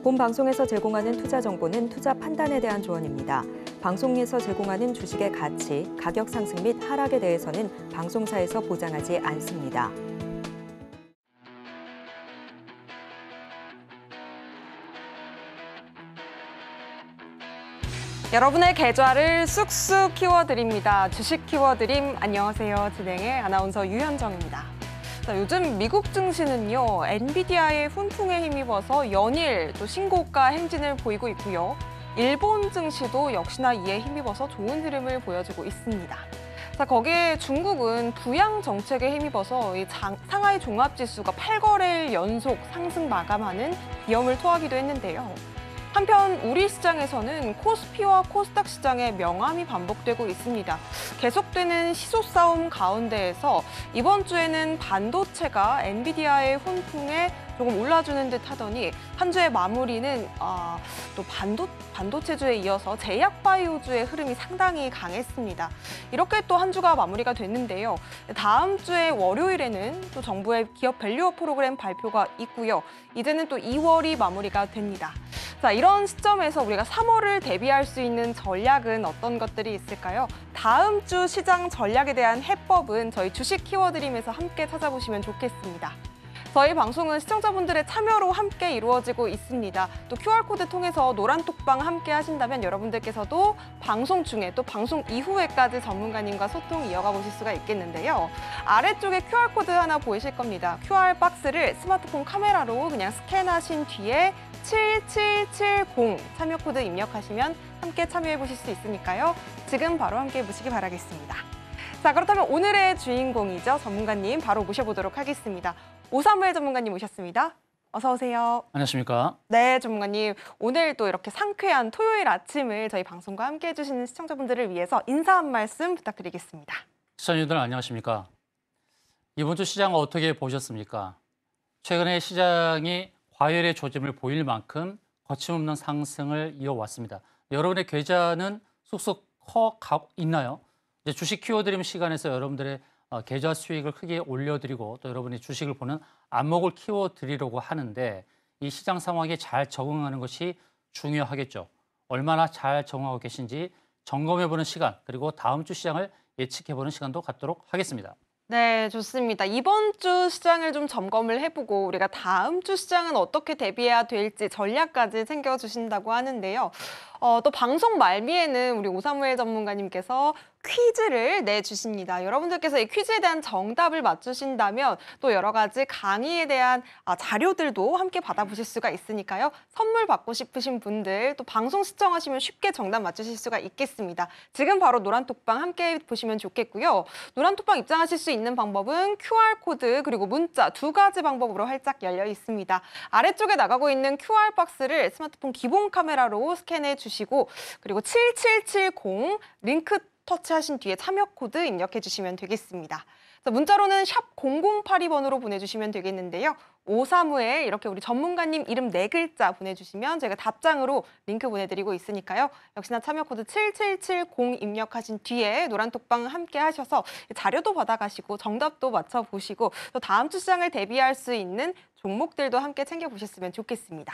본 방송에서 제공하는 투자 정보는 투자 판단에 대한 조언입니다. 방송에서 제공하는 주식의 가치, 가격 상승 및 하락에 대해서는 방송사에서 보장하지 않습니다. 여러분의 계좌를 쑥쑥 키워드립니다. 주식 키워드림 안녕하세요. 진행의 아나운서 유현정입니다. 자, 요즘 미국 증시는요, 엔비디아의 훈풍에 힘입어서 연일 또 신고가 행진을 보이고 있고요. 일본 증시도 역시나 이에 힘입어서 좋은 흐름을 보여주고 있습니다. 자, 거기에 중국은 부양 정책에 힘입어서 상하이 종합지수가 8거래일 연속 상승 마감하는 비염을 토하기도 했는데요. 한편 우리 시장에서는 코스피와 코스닥 시장의 명암이 반복되고 있습니다. 계속되는 시소 싸움 가운데에서 이번 주에는 반도체가 엔비디아의 훈풍에 조금 올라주는 듯 하더니 한 주의 마무리는 또 반도체주에 이어서 제약바이오주의 흐름이 상당히 강했습니다. 이렇게 또 한 주가 마무리가 됐는데요. 다음 주에 월요일에는 또 정부의 기업 밸류업 프로그램 발표가 있고요. 이제는 또 2월이 마무리가 됩니다. 자, 이런 시점에서 우리가 3월을 대비할 수 있는 전략은 어떤 것들이 있을까요? 다음 주 시장 전략에 대한 해법은 저희 주식 키워드림에서 함께 찾아보시면 좋겠습니다. 저희 방송은 시청자분들의 참여로 함께 이루어지고 있습니다. 또 QR코드 통해서 노란톡방 함께 하신다면 여러분들께서도 방송 중에 또 방송 이후에까지 전문가님과 소통 이어가 보실 수가 있겠는데요. 아래쪽에 QR코드 하나 보이실 겁니다. QR박스를 스마트폰 카메라로 그냥 스캔하신 뒤에 7770 참여 코드 입력하시면 함께 참여해 보실 수 있으니까요. 지금 바로 함께 보시기 바라겠습니다. 자, 그렇다면 오늘의 주인공이죠. 전문가님 바로 모셔보도록 하겠습니다. 오사무엘 전문가님 오셨습니다. 어서 오세요. 안녕하십니까? 네, 전문가님. 오늘 또 이렇게 상쾌한 토요일 아침을 저희 방송과 함께해 주시는 시청자분들을 위해서 인사 한 말씀 부탁드리겠습니다. 시청자분들 안녕하십니까? 이번 주 시장 어떻게 보셨습니까? 최근에 시장이 과열의 조짐을 보일 만큼 거침없는 상승을 이어왔습니다. 여러분의 계좌는 쑥쑥 커가고 있나요? 이제 주식 키워드림 시간에서 여러분들의 계좌 수익을 크게 올려드리고 또 여러분이 주식을 보는 안목을 키워드리려고 하는데 이 시장 상황에 잘 적응하는 것이 중요하겠죠. 얼마나 잘 적응하고 계신지 점검해보는 시간 그리고 다음 주 시장을 예측해보는 시간도 갖도록 하겠습니다. 네, 좋습니다. 이번 주 시장을 좀 점검을 해보고 우리가 다음 주 시장은 어떻게 대비해야 될지 전략까지 챙겨주신다고 하는데요. 또 방송 말미에는 우리 오사무엘 전문가님께서 퀴즈를 내주십니다. 여러분들께서 이 퀴즈에 대한 정답을 맞추신다면 또 여러 가지 강의에 대한 자료들도 함께 받아보실 수가 있으니까요. 선물 받고 싶으신 분들 또 방송 시청하시면 쉽게 정답 맞추실 수가 있겠습니다. 지금 바로 노란톡방 함께 보시면 좋겠고요. 노란톡방 입장하실 수 있는 방법은 QR코드 그리고 문자 두 가지 방법으로 활짝 열려 있습니다. 아래쪽에 나가고 있는 QR박스를 스마트폰 기본 카메라로 스캔해 주시고 그리고 7770 링크 터치하신 뒤에 참여 코드 입력해 주시면 되겠습니다. 자, 문자로는 샵 0082번으로 보내주시면 되겠는데요. 오사무엘 이렇게 우리 전문가님 이름 4글자 보내주시면 저희가 답장으로 링크 보내드리고 있으니까요. 역시나 참여 코드 7770 입력하신 뒤에 노란톡방 함께 하셔서 자료도 받아가시고 정답도 맞춰보시고 또 다음 주 시장을 대비할 수 있는 종목들도 함께 챙겨보셨으면 좋겠습니다.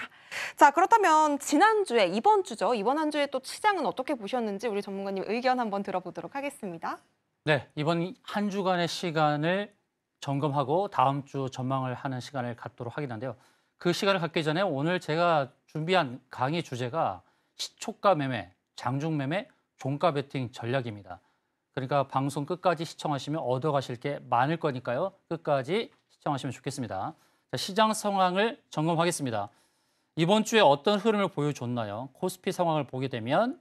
자, 그렇다면 지난주에 이번 주죠. 이번 한 주에 또 시장은 어떻게 보셨는지 우리 전문가님 의견 한번 들어보도록 하겠습니다. 네, 이번 한 주간의 시간을 점검하고 다음 주 전망을 하는 시간을 갖도록 하겠는데요. 그 시간을 갖기 전에 오늘 제가 준비한 강의 주제가 시초가 매매, 장중 매매, 종가 베팅 전략입니다. 그러니까 방송 끝까지 시청하시면 얻어가실 게 많을 거니까요. 끝까지 시청하시면 좋겠습니다. 자, 시장 상황을 점검하겠습니다. 이번 주에 어떤 흐름을 보여줬나요? 코스피 상황을 보게 되면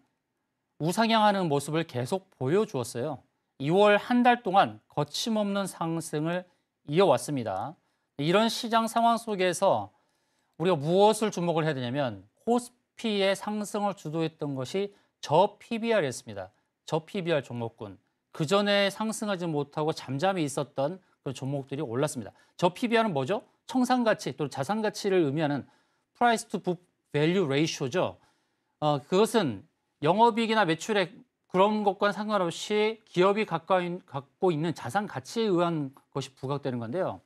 우상향하는 모습을 계속 보여주었어요. 2월 한 달 동안 거침없는 상승을 이어왔습니다. 이런 시장 상황 속에서 우리가 무엇을 주목을 해야 되냐면 코스피의 상승을 주도했던 것이 저 PBR이었습니다. 저 PBR 종목군. 그전에 상승하지 못하고 잠잠히 있었던 그 종목들이 올랐습니다. 저 PBR은 뭐죠? 청산가치 또는 자산가치를 의미하는 Price to Book Value Ratio죠. 그것은 영업이익이나 매출액 그런 것과는 상관없이 기업이 갖고 있는 자산 가치에 의한 것이 부각되는 건데요.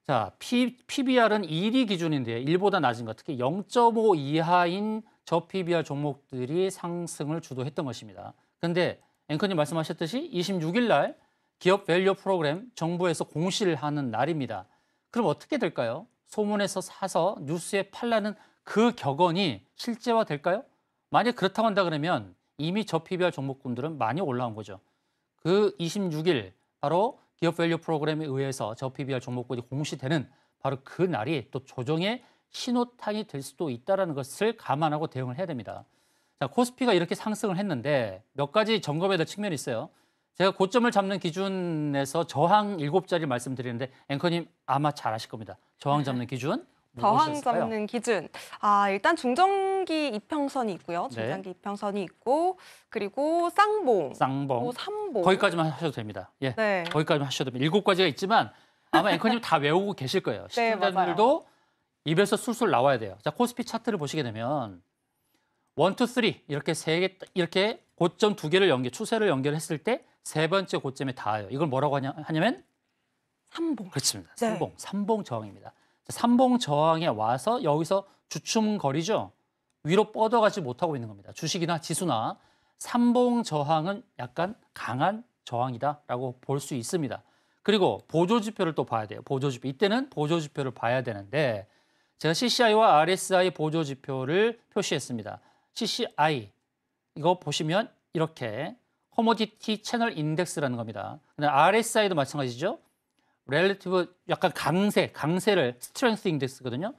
자, PBR은 1위 기준인데 1보다 낮은 것, 특히 0.5 이하인 저 PBR 종목들이 상승을 주도했던 것입니다. 그런데 앵커님 말씀하셨듯이 26일 날 기업 밸류 프로그램 정부에서 공시를 하는 날입니다. 그럼 어떻게 될까요? 소문에서 사서 뉴스에 팔라는 그 격언이 실제화 될까요? 만약 그렇다고 한다 그러면 이미 저 PBR 종목군들은 많이 올라온 거죠. 그 26일 바로 기업 밸류 프로그램에 의해서 저 PBR 종목군이 공시되는 바로 그 날이 또 조정의 신호탄이 될 수도 있다는 것을 감안하고 대응을 해야 됩니다. 자, 코스피가 이렇게 상승을 했는데 몇 가지 점검해야 될 측면이 있어요. 제가 고점을 잡는 기준에서 저항 7자리 말씀드리는데 앵커님 아마 잘 아실 겁니다. 저항 잡는 기준 저항 무엇이었을까요? 잡는 기준. 일단 중장기 이평선이 있고요. 중장기 이평선이 있고 그리고 쌍봉, 쌍봉. 또 삼봉. 거기까지만 하셔도 됩니다. 예, 네. 거기까지만 하셔도 됩니다. 7가지가 있지만 아마 앵커님 다 외우고 계실 거예요. 네, 시청자들도 입에서 술술 나와야 돼요. 자, 코스피 차트를 보시게 되면 1, 2, 3 이렇게 세 개 이렇게 고점 2개를 추세를 연결했을 때 세 번째 고점에 닿아요. 이걸 뭐라고 하냐면 삼봉. 그렇습니다. 네. 삼봉 저항입니다. 자, 삼봉 저항에 와서 여기서 주춤거리죠. 위로 뻗어가지 못하고 있는 겁니다. 주식이나 지수나 삼봉 저항은 약간 강한 저항이다라고 볼 수 있습니다. 그리고 보조지표를 또 봐야 돼요. 보조지표. 이때는 보조지표를 봐야 되는데 제가 CCI와 RSI 보조지표를 표시했습니다. CCI 이거 보시면 이렇게 커모디티 채널 인덱스라는 겁니다. RSI도 마찬가지죠. 렐리티브 약간 강세를 스트렝스 인덱스거든요.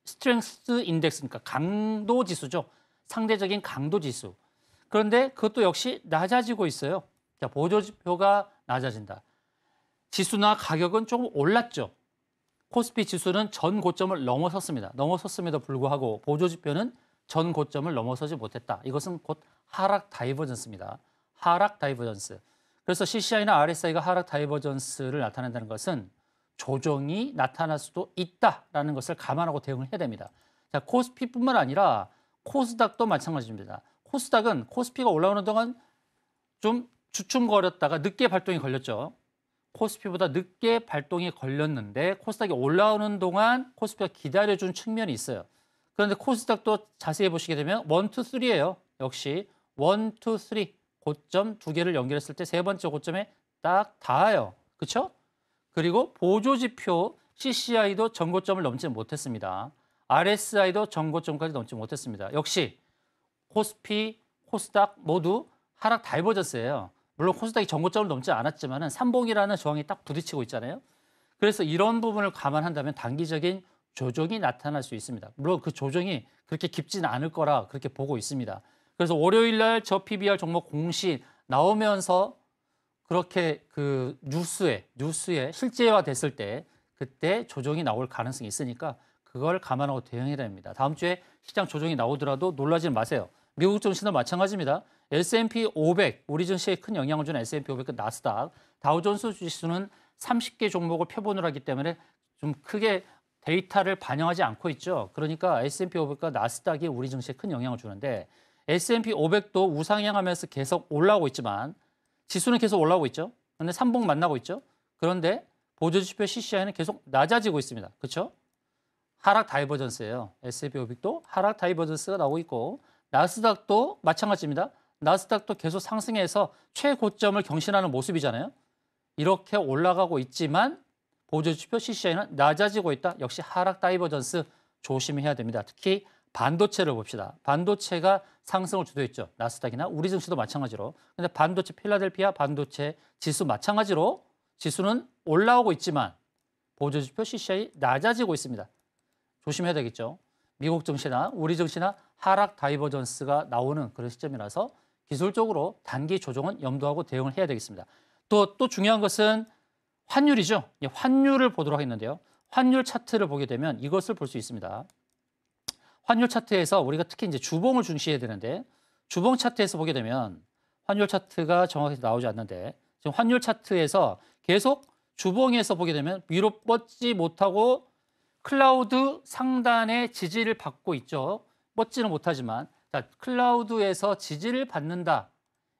스트렝스 인덱스니까 강도 지수죠. 상대적인 강도 지수. 그런데 그것도 역시 낮아지고 있어요. 자, 보조지표가 낮아진다. 지수나 가격은 조금 올랐죠. 코스피 지수는 전 고점을 넘어섰습니다. 넘어섰음에도 불구하고 보조지표는 전 고점을 넘어서지 못했다. 이것은 곧 하락 다이버전스입니다. 하락 다이버전스. 그래서 CCI나 RSI가 하락 다이버전스를 나타낸다는 것은 조정이 나타날 수도 있다라는 것을 감안하고 대응을 해야 됩니다. 자, 코스피뿐만 아니라 코스닥도 마찬가지입니다. 코스닥은 코스피가 올라오는 동안 좀 주춤거렸다가 늦게 발동이 걸렸죠. 코스피보다 늦게 발동이 걸렸는데 코스닥이 올라오는 동안 코스피가 기다려준 측면이 있어요. 그런데 코스닥도 자세히 보시게 되면 1, 2, 3예요. 역시 1, 2, 3 고점 2개를 연결했을 때 세 번째 고점에 딱 닿아요. 그렇죠? 그리고 보조지표 CCI도 전고점을 넘지 못했습니다. RSI도 전고점까지 넘지 못했습니다. 역시 코스피, 코스닥 모두 하락 다이버전스예요. 물론 코스닥이 전고점을 넘지 않았지만 삼봉이라는 저항이 딱 부딪히고 있잖아요. 그래서 이런 부분을 감안한다면 단기적인 조정이 나타날 수 있습니다. 물론 그 조정이 그렇게 깊지는 않을 거라 그렇게 보고 있습니다. 그래서 월요일 날 저 PBR 종목 공시 나오면서 그렇게 그 뉴스에 실제화 됐을 때 그때 조정이 나올 가능성이 있으니까 그걸 감안하고 대응해야 됩니다. 다음 주에 시장 조정이 나오더라도 놀라지 마세요. 미국 증시도 마찬가지입니다. S&P 500, 우리 증시에 큰 영향을 주는 S&P 500, 나스닥, 다우존스 지수는 30개 종목을 표본을 하기 때문에 좀 크게 데이터를 반영하지 않고 있죠. 그러니까 S&P 500과 나스닥이 우리 증시에 큰 영향을 주는데 S&P 500도 우상향하면서 계속 올라오고 있지만 지수는 계속 올라오고 있죠. 그런데 삼봉 만나고 있죠. 그런데 보조지표 CCI는 계속 낮아지고 있습니다. 그렇죠? 하락 다이버전스예요. S&P 500도 하락 다이버전스가 나오고 있고 나스닥도 마찬가지입니다. 나스닥도 계속 상승해서 최고점을 경신하는 모습이잖아요. 이렇게 올라가고 있지만 보조지표 CCI는 낮아지고 있다. 역시 하락 다이버전스 조심해야 됩니다. 특히 반도체를 봅시다. 반도체가 상승을 주도했죠. 나스닥이나 우리 증시도 마찬가지로. 근데 반도체 필라델피아 반도체 지수 마찬가지로 지수는 올라오고 있지만 보조지표 CCI 낮아지고 있습니다. 조심해야 되겠죠. 미국 증시나 우리 증시나 하락 다이버전스가 나오는 그런 시점이라서 기술적으로 단기 조정은 염두하고 대응을 해야 되겠습니다. 또 중요한 것은 환율이죠. 환율을 보도록 하겠는데요. 환율 차트를 보게 되면 이것을 볼 수 있습니다. 환율 차트에서 우리가 특히 이제 주봉을 중시해야 되는데 주봉 차트에서 보게 되면 환율 차트가 정확히 나오지 않는데 지금 환율 차트에서 계속 주봉에서 보게 되면 위로 뻗지 못하고 클라우드 상단의 지지를 받고 있죠. 뻗지는 못하지만 자, 클라우드에서 지지를 받는다.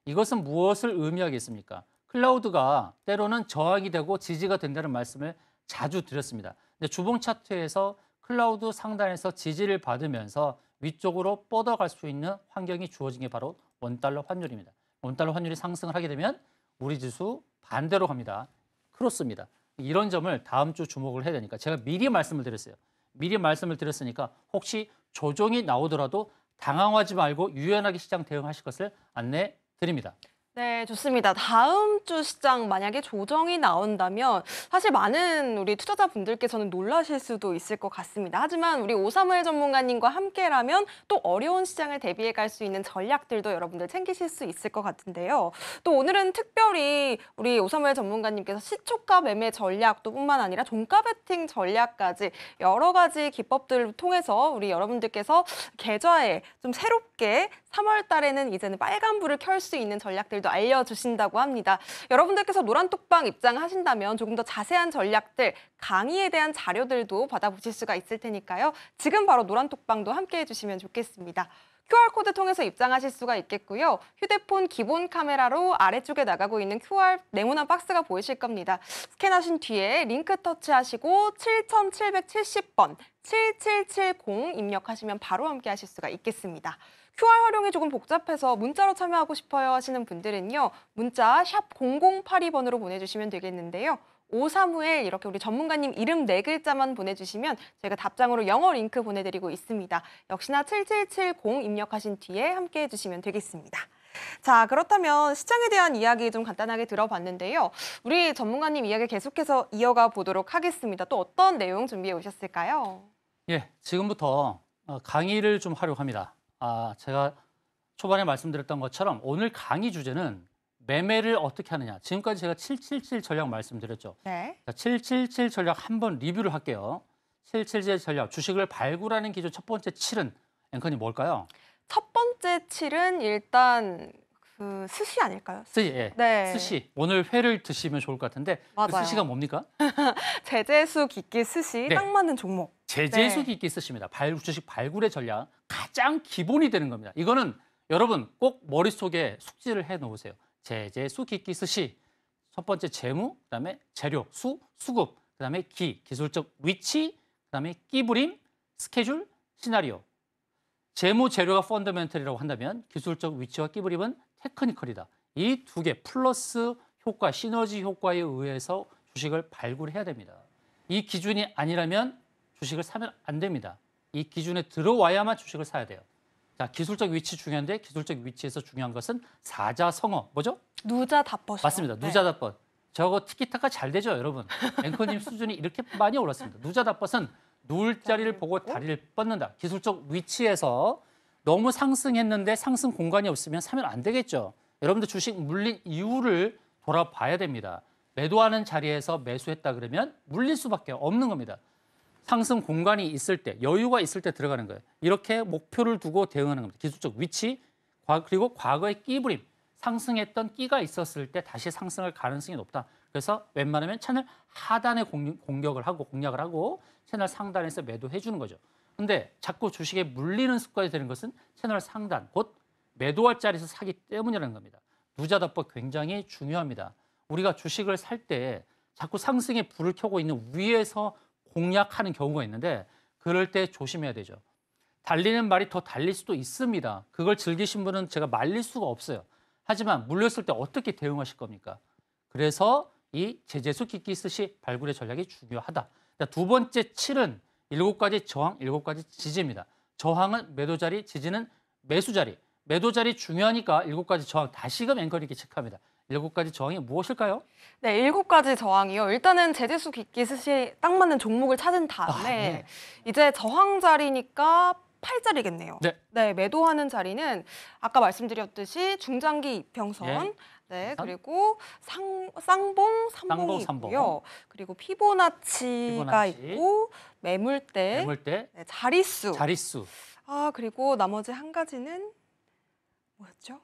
이것은 무엇을 의미하겠습니까? 클라우드가 때로는 저항이 되고 지지가 된다는 말씀을 자주 드렸습니다. 근데 주봉 차트에서 클라우드 상단에서 지지를 받으면서 위쪽으로 뻗어갈 수 있는 환경이 주어진 게 바로 원달러 환율입니다. 원달러 환율이 상승을 하게 되면 우리 지수 반대로 갑니다. 크로스입니다. 이런 점을 다음 주 주목을 해야 되니까 제가 미리 말씀을 드렸어요. 미리 말씀을 드렸으니까 혹시 조정이 나오더라도 당황하지 말고 유연하게 시장 대응하실 것을 안내해 드립니다. 네, 좋습니다. 다음 주 시장 만약에 조정이 나온다면 사실 많은 우리 투자자분들께서는 놀라실 수도 있을 것 같습니다. 하지만 우리 오사무엘 전문가님과 함께라면 또 어려운 시장을 대비해 갈 수 있는 전략들도 여러분들 챙기실 수 있을 것 같은데요. 또 오늘은 특별히 우리 오사무엘 전문가님께서 시초가 매매 전략도 뿐만 아니라 종가 베팅 전략까지 여러 가지 기법들을 통해서 우리 여러분들께서 계좌에 좀 새롭게 3월 달에는 이제는 빨간불을 켤 수 있는 전략들도 알려주신다고 합니다. 여러분들께서 노란톡방 입장하신다면 조금 더 자세한 전략들, 강의에 대한 자료들도 받아보실 수가 있을 테니까요. 지금 바로 노란톡방도 함께해 주시면 좋겠습니다. QR코드 통해서 입장하실 수가 있겠고요. 휴대폰 기본 카메라로 아래쪽에 나가고 있는 QR 네모난 박스가 보이실 겁니다. 스캔하신 뒤에 링크 터치하시고 7770번 7770 입력하시면 바로 함께 하실 수가 있겠습니다. QR 활용이 조금 복잡해서 문자로 참여하고 싶어요 하시는 분들은요. 문자 샵 0082번으로 보내주시면 되겠는데요. 오사무엘 이렇게 우리 전문가님 이름 4글자만 보내주시면 저희가 답장으로 영어 링크 보내드리고 있습니다. 역시나 7770 입력하신 뒤에 함께 해주시면 되겠습니다. 자, 그렇다면 시장에 대한 이야기 좀 간단하게 들어봤는데요. 우리 전문가님 이야기 계속해서 이어가 보도록 하겠습니다. 또 어떤 내용 준비해 오셨을까요? 예, 지금부터 강의를 좀 하려고 합니다. 제가 초반에 말씀드렸던 것처럼 오늘 강의 주제는 매매를 어떻게 하느냐. 지금까지 제가 777 전략 말씀드렸죠. 네. 자, 777 전략 한번 리뷰를 할게요. 777 전략, 주식을 발굴하는 기준 첫 번째 7은 앵커님 뭘까요? 첫 번째 7은 일단 그 스시 아닐까요? 스시, 예. 네. 스시. 오늘 회를 드시면 좋을 것 같은데 그 맞아요. 스시가 뭡니까? 제재수 깊게 스시 네. 딱 맞는 종목. 제재수 네. 깊게 쓰십니다. 주식 발굴의 전략 가장 기본이 되는 겁니다. 이거는 여러분 꼭 머릿속에 숙지를 해 놓으세요. 제재수 깊게 쓰시. 첫 번째 재무, 그다음에 재료, 수급, 그다음에 기술적 위치, 그다음에 끼부림, 스케줄, 시나리오. 재무 재료가 펀더멘털이라고 한다면 기술적 위치와 끼부림은 테크니컬이다. 이 두 개 플러스 효과, 시너지 효과에 의해서 주식을 발굴해야 됩니다. 이 기준이 아니라면 주식을 사면 안 됩니다. 이 기준에 들어와야만 주식을 사야 돼요. 자, 기술적 위치 중요한데 기술적 위치에서 중요한 것은 사자성어. 뭐죠? 누자다퍼시죠. 맞습니다. 누자다벗. 저거 티키타카 잘 되죠, 여러분. 앵커님 수준이 이렇게 많이 올랐습니다. 누자다벗은 누울 자리를 보고 다리를 뻗는다. 기술적 위치에서 너무 상승했는데 상승 공간이 없으면 사면 안 되겠죠. 여러분들 주식 물린 이유를 돌아봐야 됩니다. 매도하는 자리에서 매수했다 그러면 물릴 수밖에 없는 겁니다. 상승 공간이 있을 때, 여유가 있을 때 들어가는 거예요. 이렇게 목표를 두고 대응하는 겁니다. 기술적 위치, 그리고 과거의 끼부림. 상승했던 끼가 있었을 때 다시 상승할 가능성이 높다. 그래서 웬만하면 채널 하단에 공략을 하고 채널 상단에서 매도해 주는 거죠. 근데 자꾸 주식에 물리는 습관이 되는 것은 채널 상단, 곧 매도할 자리에서 사기 때문이라는 겁니다. 누자다법 굉장히 중요합니다. 우리가 주식을 살 때 자꾸 상승에 불을 켜고 있는 위에서 공략하는 경우가 있는데 그럴 때 조심해야 되죠. 달리는 말이 더 달릴 수도 있습니다. 그걸 즐기신 분은 제가 말릴 수가 없어요. 하지만 물렸을 때 어떻게 대응하실 겁니까? 그래서 이 제재수 깊게 쓰시 발굴의 전략이 중요하다. 두 번째 7은 7가지 저항, 7가지 지지입니다. 저항은 매도 자리, 지지는 매수 자리. 매도 자리 중요하니까 7가지 저항 다시금 앵커님께 체크합니다. 7가지 저항이 무엇일까요? 네, 7가지 저항이요. 일단은 제재수 깊게 스시에 딱 맞는 종목을 찾은 다음에 네. 이제 저항 자리니까 8자리겠네요. 네. 네, 매도하는 자리는 아까 말씀드렸듯이 중장기 이평선, 예. 네, 그리고 쌍봉, 쌍봉, 삼봉이고요. 그리고 피보나치가 피보나치. 있고 매물대, 매물대, 네, 자릿수. 자릿수. 그리고 나머지 한 가지는 뭐였죠?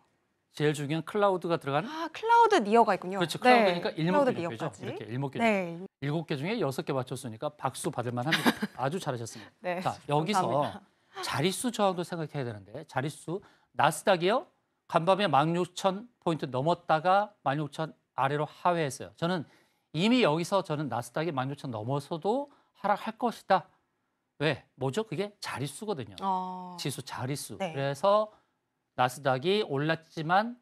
제일 중요한 클라우드가 들어가는 클라우드 니어가 있군요. 그렇죠. 네, 클라우드니까 클라우드 일목균형표죠. 니어까지. 이렇게 일목균형. 네, 7개 중에 6개 맞췄으니까 박수 받을 만합니다. 아주 잘하셨습니다. 네. 자, 여기서 감사합니다. 자릿수 저항도 생각해야 되는데 자릿수 나스닥이요. 간밤에 16,000포인트 넘었다가 16,000 아래로 하회했어요. 저는 이미 여기서 저는 나스닥이 16,000 넘어서도 하락할 것이다. 왜? 뭐죠? 그게 자릿수거든요. 지수 자릿수. 네. 그래서 나스닥이 올랐지만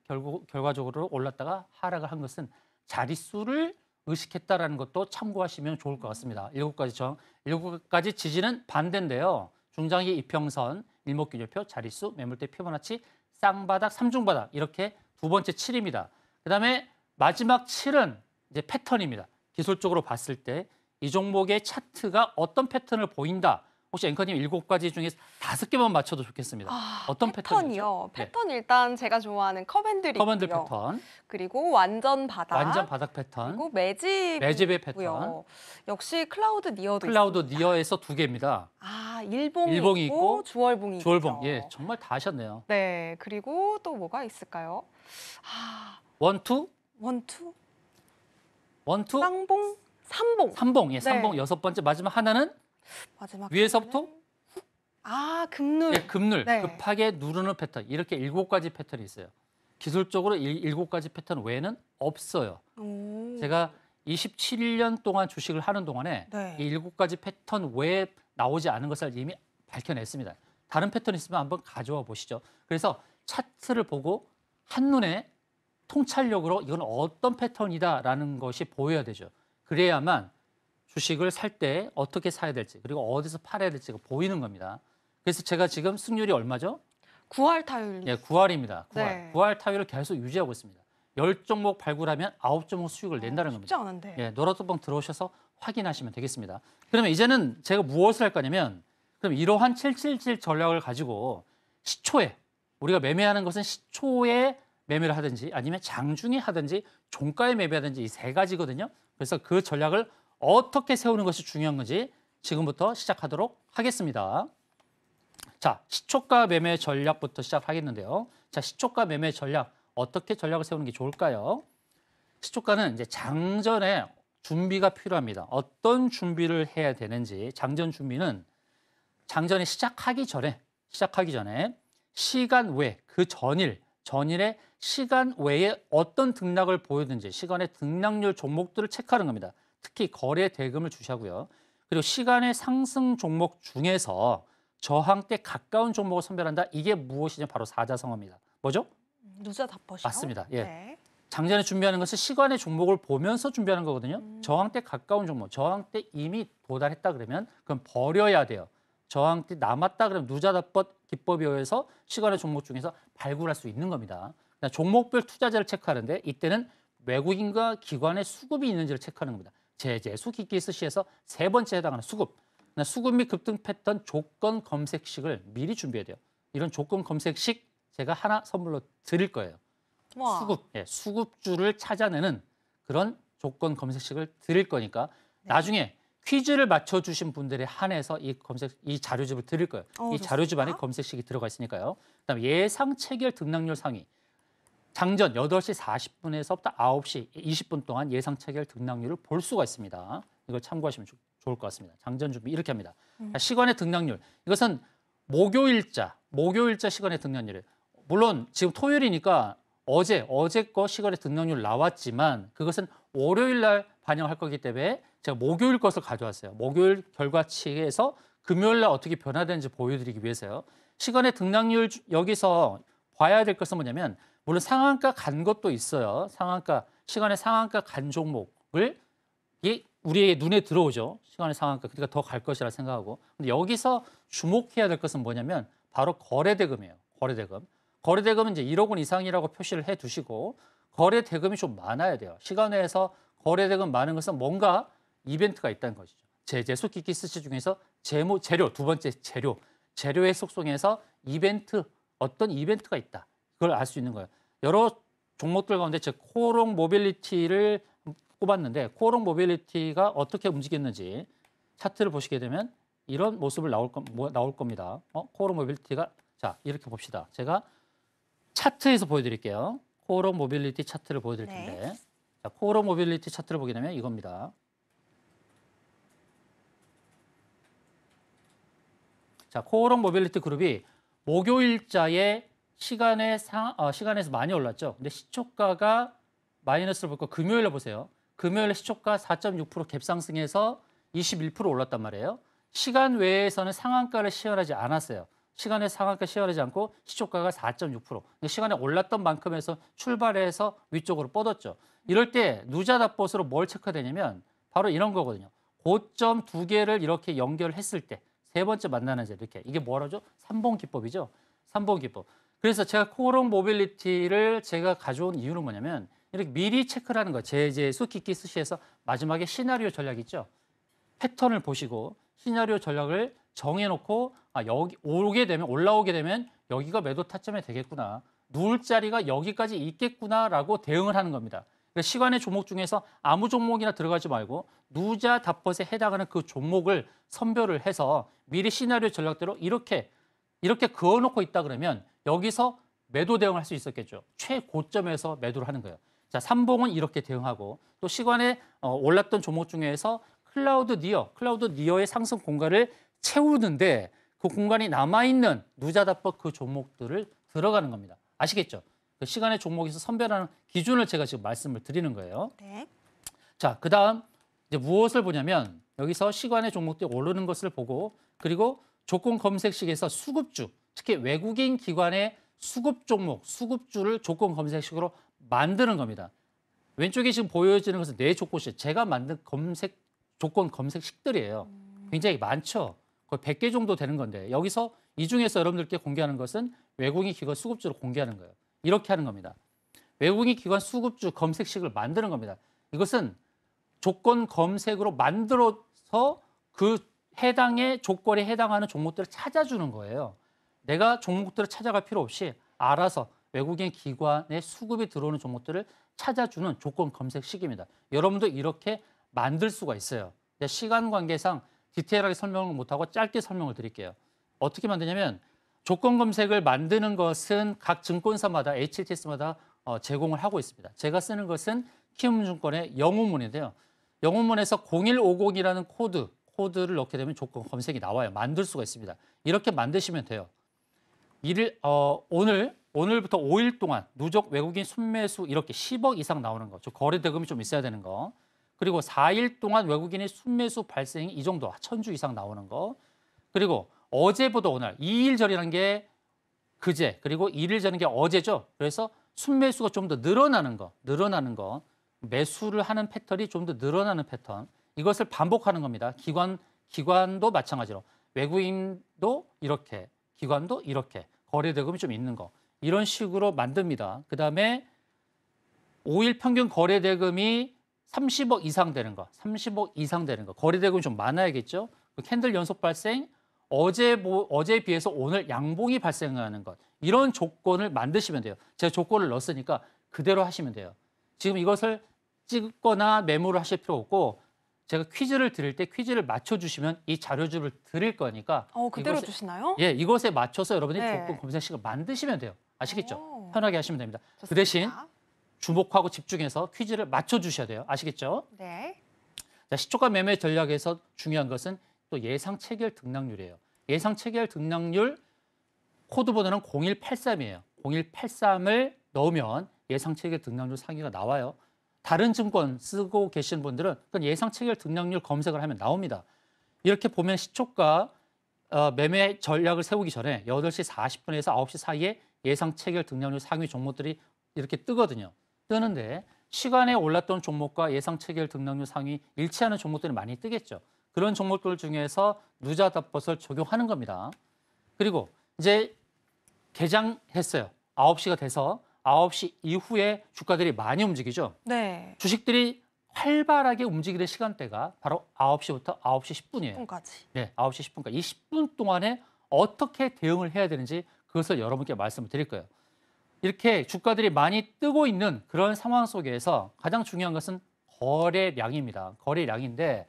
결과적으로 올랐다가 하락을 한 것은 자릿수를 의식했다라는 것도 참고하시면 좋을 것 같습니다. 7가지 지지는 반대인데요. 중장기 이평선, 일목균열표, 자릿수, 매물대 피보나치, 쌍바닥, 삼중바닥 이렇게 두 번째 7입니다. 그다음에 마지막 7은 이제 패턴입니다. 기술적으로 봤을 때 이 종목의 차트가 어떤 패턴을 보인다. 혹시 앵커님 7가지 중에 5개만 맞춰도 좋겠습니다. 어떤 패턴이요? 패턴이죠? 패턴 일단 제가 좋아하는 컵앤들이 커맨드 있고요. 패턴, 그리고 완전 바닥. 완전 바닥 패턴, 그리고 매집이 매집의 있고요. 패턴, 역시 클라우드 니어도 클라우드 있습니다. 니어에서 2개입니다. 일봉이 일봉이 있고, 있고, 주얼봉이 주얼봉. 있죠. 예, 정말 다 하셨네요. 네, 그리고 또 뭐가 있을까요? 원투, 원투, 원투, 쌍봉, 삼봉. 삼봉. 예, 네. 삼봉 6번째. 마지막 하나는 마지막 위에서부터 금눌. 예, 급눌, 네. 급하게 누르는 패턴. 이렇게 7가지 패턴이 있어요. 기술적으로 7가지 패턴 외에는 없어요. 제가 27년 동안 주식을 하는 동안에 네. 이 7가지 패턴 외에 나오지 않은 것을 이미 밝혀냈습니다. 다른 패턴 있으면 한번 가져와 보시죠. 그래서 차트를 보고 한눈에 통찰력으로 이건 어떤 패턴이다라는 것이 보여야 되죠. 그래야만 주식을 살 때 어떻게 사야 될지 그리고 어디서 팔아야 될지가 보이는 겁니다. 그래서 제가 지금 승률이 얼마죠? 9할 타율. 예, 9할입니다. 9할. 네. 9할 타율을 계속 유지하고 있습니다. 10종목 발굴하면 9종목 수익을 낸다는 쉽지 겁니다. 않은데. 예, 노라토방 들어오셔서 확인하시면 되겠습니다. 그러면 이제는 제가 무엇을 할 거냐면 그럼 이러한 777 전략을 가지고 시초에 우리가 매매하는 것은 시초에 매매를 하든지 아니면 장중에 하든지 종가에 매매하든지 이 3가지거든요. 그래서 그 전략을 어떻게 세우는 것이 중요한 건지 지금부터 시작하도록 하겠습니다. 자, 시초가 매매 전략부터 시작하겠는데요. 자, 시초가 매매 전략 어떻게 전략을 세우는 게 좋을까요? 시초가는 이제 장전에 준비가 필요합니다. 어떤 준비를 해야 되는지 장전 준비는 장전이 시작하기 전에 시간 외 그 전일에 시간 외에 어떤 등락을 보이든지 시간의 등락률 종목들을 체크하는 겁니다. 특히 거래 대금을 주시하고요. 그리고 시간의 상승 종목 중에서 저항대 가까운 종목을 선별한다. 이게 무엇이냐? 바로 사자성어입니다. 뭐죠? 누자 답버시요? 맞습니다. 예. 네. 장전에 준비하는 것은 시간의 종목을 보면서 준비하는 거거든요. 저항대 가까운 종목, 저항대 이미 도달했다 그러면 그럼 버려야 돼요. 저항대 남았다 그러면 누자답법 기법에 의해서 시간의 종목 중에서 발굴할 수 있는 겁니다. 종목별 투자자를 체크하는데 이때는 외국인과 기관의 수급이 있는지를 체크하는 겁니다. 제재, 수기기 스시에서 3번째 해당하는 수급. 수급 및 급등 패턴 조건 검색식을 미리 준비해야 돼요. 이런 조건 검색식 제가 하나 선물로 드릴 거예요. 와. 수급, 예, 수급주를 찾아내는 그런 조건 검색식을 드릴 거니까 네. 나중에 퀴즈를 맞춰주신 분들에 한해서 이 자료집을 드릴 거예요. 이 자료집 안에 검색식이 들어가 있으니까요. 그다음에 예상 체결 등락률 상위. 장전 8시 40분에서부터 9시 20분 동안 예상 체결 등락률을 볼 수가 있습니다. 이걸 참고하시면 좋을 것 같습니다. 장전 준비 이렇게 합니다. 시간의 등락률. 이것은 목요일자 시간의 등락률이에요. 물론 지금 토요일이니까 어제 거 시간의 등락률 나왔지만 그것은 월요일 날 반영할 거기 때문에 제가 목요일 것을 가져왔어요. 목요일 결과치에서 금요일 날 어떻게 변화되는지 보여드리기 위해서요. 시간의 등락률 여기서 봐야 될 것은 뭐냐면 물론 상한가 간 것도 있어요. 시간의 상한가 간 종목을 우리의 눈에 들어오죠. 시간의 상한가. 그러니까 더 갈 것이라 생각하고. 근데 여기서 주목해야 될 것은 뭐냐면 바로 거래대금이에요. 거래대금. 거래대금은 이제 1억 원 이상이라고 표시를 해 두시고 거래대금이 좀 많아야 돼요. 시간 외에서 거래대금 많은 것은 뭔가 이벤트가 있다는 것이죠. 제재, 수기기 스시 중에서 재료, 두 번째 재료의 속성에서 어떤 이벤트가 있다. 그걸 알 수 있는 거예요. 여러 종목들 가운데 제 코오롱 모빌리티를 꼽았는데 코오롱 모빌리티가 어떻게 움직였는지 차트를 보시게 되면 이런 모습을 나올 겁니다. 코오롱 모빌리티가 자 이렇게 봅시다. 제가 차트에서 보여드릴게요. 코오롱 모빌리티 차트를 보여드릴 텐데 네. 자, 코오롱 모빌리티 차트를 보게 되면 이겁니다. 자, 코오롱 모빌리티 그룹이 목요일자에 시간에서 많이 올랐죠. 근데 시초가가 마이너스를 볼 거 금요일에 보세요. 금요일 시초가 4.6% 갭상승해서 21% 올랐단 말이에요. 시간 외에서는 상한가를 시현하지 않았어요. 시간에 상한가 시현하지 않고 시초가가 4.6%. 시간에 올랐던 만큼에서 출발해서 위쪽으로 뻗었죠. 이럴 때 누자닷벗으로 뭘 체크해야 되냐면 바로 이런 거거든요. 고점 두 개를 이렇게 연결했을 때 세 번째 만나는 자리 이렇게. 이게 뭐라죠? 삼봉 기법이죠. 삼봉 기법. 그래서 제가 코오롱 모빌리티를 제가 가져온 이유는 뭐냐면 이렇게 미리 체크를 하는 거예요. 제제 수키키 스시에서 마지막에 시나리오 전략 있죠. 패턴을 보시고 시나리오 전략을 정해놓고 여기 올라오게 되면 여기가 매도 타점이 되겠구나. 누울 자리가 여기까지 있겠구나라고 대응을 하는 겁니다. 그래서 시간의 종목 중에서 아무 종목이나 들어가지 말고 누자닷벗에 해당하는 그 종목을 선별을 해서 미리 시나리오 전략대로 이렇게 그어놓고 있다 그러면 여기서 매도 대응을 할 수 있었겠죠. 최고점에서 매도를 하는 거예요. 자, 삼봉은 이렇게 대응하고 또 시간에 올랐던 종목 중에서 클라우드 니어의 상승 공간을 채우는데 그 공간이 남아있는 누자닷벗 그 종목들을 들어가는 겁니다. 아시겠죠? 그 시간의 종목에서 선별하는 기준을 제가 지금 말씀을 드리는 거예요. 네. 자, 그다음 이제 무엇을 보냐면 여기서 시간의 종목들이 오르는 것을 보고 그리고 조건 검색식에서 수급주, 특히 외국인 기관의 수급 종목, 수급주를 조건 검색식으로 만드는 겁니다. 왼쪽에 지금 보여지는 것은 네 조건식, 제가 만든 조건 검색식들이에요. 굉장히 많죠. 거의 100개 정도 되는 건데 여기서 이 중에서 여러분들께 공개하는 것은 외국인 기관 수급주를 공개하는 거예요. 이렇게 하는 겁니다. 외국인 기관 수급주 검색식을 만드는 겁니다. 이것은 조건 검색으로 만들어서 그 해당의 조건에 해당하는 종목들을 찾아주는 거예요. 내가 종목들을 찾아갈 필요 없이 알아서 외국인 기관의 수급이 들어오는 종목들을 찾아주는 조건 검색식입니다. 여러분도 이렇게 만들 수가 있어요. 시간 관계상 디테일하게 설명을 못하고 짧게 설명을 드릴게요. 어떻게 만드냐면 조건 검색을 만드는 것은 각 증권사마다 HTS마다 제공을 하고 있습니다. 제가 쓰는 것은 키움증권의 영웅문인데요. 영웅문에서 0150이라는 코드를 넣게 되면 조건 검색이 나와요. 만들 수가 있습니다. 이렇게 만드시면 돼요. 오늘부터 5일 동안 누적 외국인 순매수 이렇게 10억 이상 나오는 거. 거래 대금이 좀 있어야 되는 거. 그리고 4일 동안 외국인의 순매수 발생이 이 정도 1000주 이상 나오는 거. 그리고 어제보다 오늘 2일 전이라는 게 그제 그리고 1일 전인 게 어제죠. 그래서 순매수가 좀 더 늘어나는 거. 매수를 하는 패턴이 좀 더 늘어나는 패턴. 이것을 반복하는 겁니다. 기관도 마찬가지로 외국인도 이렇게, 기관도 이렇게 거래 대금이 좀 있는 거. 이런 식으로 만듭니다. 그다음에 5일 평균 거래 대금이 30억 이상 되는 거. 거래 대금이 좀 많아야겠죠. 캔들 연속 발생, 어제에 비해서 오늘 양봉이 발생하는 것. 이런 조건을 만드시면 돼요. 제가 조건을 넣었으니까 그대로 하시면 돼요. 지금 이것을 찍거나 메모를 하실 필요 없고 제가 퀴즈를 드릴 때 퀴즈를 맞춰주시면 이 자료집을 드릴 거니까 그대로 주시나요? 예, 이것에 맞춰서 여러분이 네. 조건 검색식을 만드시면 돼요. 아시겠죠? 오. 편하게 하시면 됩니다. 좋습니다. 그 대신 주목하고 집중해서 퀴즈를 맞춰주셔야 돼요. 아시겠죠? 네. 자, 시초가 매매 전략에서 중요한 것은 또 예상 체결 등락률이에요. 예상 체결 등락률 코드번호는 0183이에요. 0183을 넣으면 예상 체결 등락률 상위가 나와요. 다른 증권 쓰고 계신 분들은 그건 예상 체결 등락률 검색을 하면 나옵니다. 이렇게 보면 시초가 매매 전략을 세우기 전에 8시 40분에서 9시 사이에 예상 체결 등락률 상위 종목들이 이렇게 뜨거든요. 뜨는데 시간에 올랐던 종목과 예상 체결 등락률 상위 일치하는 종목들이 많이 뜨겠죠. 그런 종목들 중에서 누자닷벗을 적용하는 겁니다. 그리고 이제 개장했어요. 9시가 돼서 9시 이후에 주가들이 많이 움직이죠. 네. 주식들이 활발하게 움직이는 시간대가 바로 9시부터 9시 10분이에요. 10분까지. 네, 9시 10분까지. 이 10분 동안에 어떻게 대응을 해야 되는지 그것을 여러분께 말씀을 드릴 거예요. 이렇게 주가들이 많이 뜨고 있는 그런 상황 속에서 가장 중요한 것은 거래량입니다. 거래량인데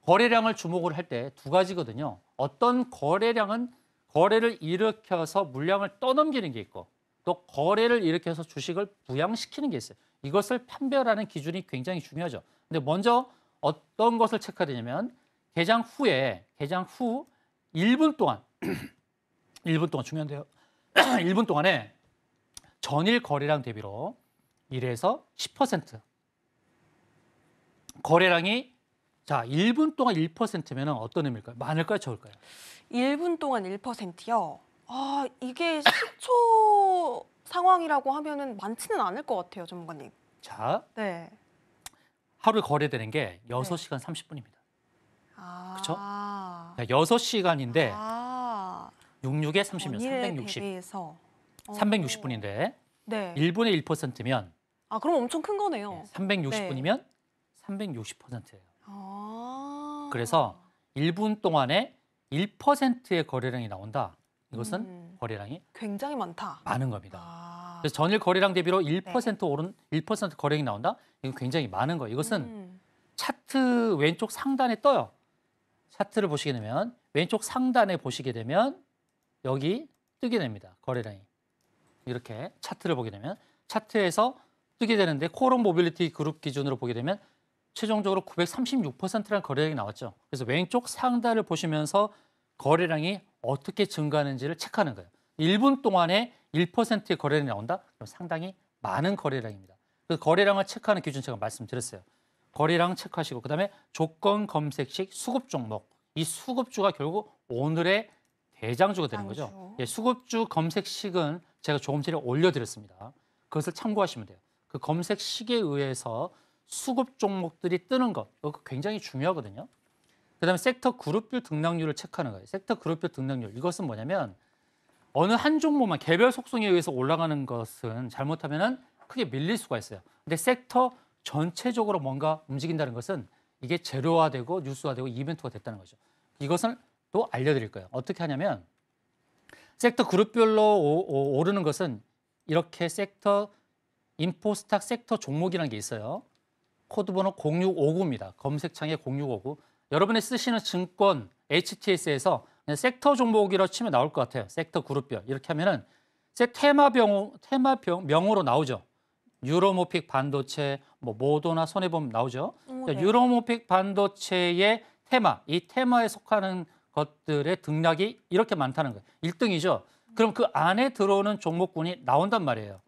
거래량을 주목을 할 때 두 가지거든요. 어떤 거래량은 거래를 일으켜서 물량을 떠넘기는 게 있고 또 거래를 일으켜서 주식을 부양시키는 게 있어요. 이것을 판별하는 기준이 굉장히 중요하죠. 근데 먼저 어떤 것을 체크해야 되냐면 개장 후 1분 동안 1분 동안 중요한데요. 1분 동안에 전일 거래량 대비로 1에서 10% 거래량이 자 1분 동안 1%면 어떤 의미일까요? 많을까요, 적을까요? 1분 동안 1%요. 아, 이게 시초 상황이라고 하면은 많지는 않을 것 같아요, 전문가님. 자, 네. 하루에 거래되는 게 6시간 30분입니다. 아. 그쵸? 6시간인데 아. 66에 30면 전일에 360. 대비해서. 360분인데 네. 1분의 1%면 아, 그럼 엄청 큰 거네요. 360분이면 360%예요. 아. 그래서 1분 동안에 1%의 거래량이 나온다. 이것은 거래량이 굉장히 많다. 많은 겁니다. 아. 그래서 전일 거래량 대비로 1% 오른 1% 거래량이 나온다. 이건 굉장히 많은 거예요. 이것은 차트 왼쪽 상단에 떠요. 차트를 보시게 되면 왼쪽 상단에 보시게 되면 여기 뜨게 됩니다. 거래량이. 이렇게 차트를 보게 되면 차트에서 뜨게 되는데 코오롱 모빌리티 그룹 기준으로 보게 되면 최종적으로 936%라는 거래량이 나왔죠. 그래서 왼쪽 상단을 보시면서 거래량이 어떻게 증가하는지를 체크하는 거예요. 1분 동안에 1%의 거래량이 나온다? 그럼 상당히 많은 거래량입니다. 그래서 거래량을 체크하는 기준 제가 말씀드렸어요. 거래량 체크하시고 그다음에 조건 검색식 수급 종목. 이 수급주가 결국 오늘의 대장주가 되는 거죠. 예, 수급주 검색식은 제가 조금 전에 올려드렸습니다. 그것을 참고하시면 돼요. 그 검색식에 의해서 수급 종목들이 뜨는 것, 이거 굉장히 중요하거든요. 그다음에 섹터 그룹별 등락률을 체크하는 거예요. 섹터 그룹별 등락률. 이것은 뭐냐면 어느 한 종목만 개별 속성에 의해서 올라가는 것은 잘못하면은 크게 밀릴 수가 있어요. 근데 섹터 전체적으로 뭔가 움직인다는 것은 이게 재료화되고 뉴스화되고 이벤트가 됐다는 거죠. 이것을 또 알려드릴 거예요. 어떻게 하냐면 섹터 그룹별로 오르는 것은 이렇게 섹터 인포스탁 섹터 종목이라는 게 있어요. 코드번호 0659입니다. 검색창에 0659. 여러분이 쓰시는 증권 HTS에서 섹터 종목이라고 치면 나올 것 같아요. 섹터 그룹별. 이렇게 하면은 테마명으로 나오죠. 유로모픽 반도체, 뭐 모더나 손해보험 나오죠. 네. 유로모픽 반도체의 테마, 이 테마에 속하는 것들의 등락이 이렇게 많다는 거예요. 1등이죠. 그럼 그 안에 들어오는 종목군이 나온단 말이에요.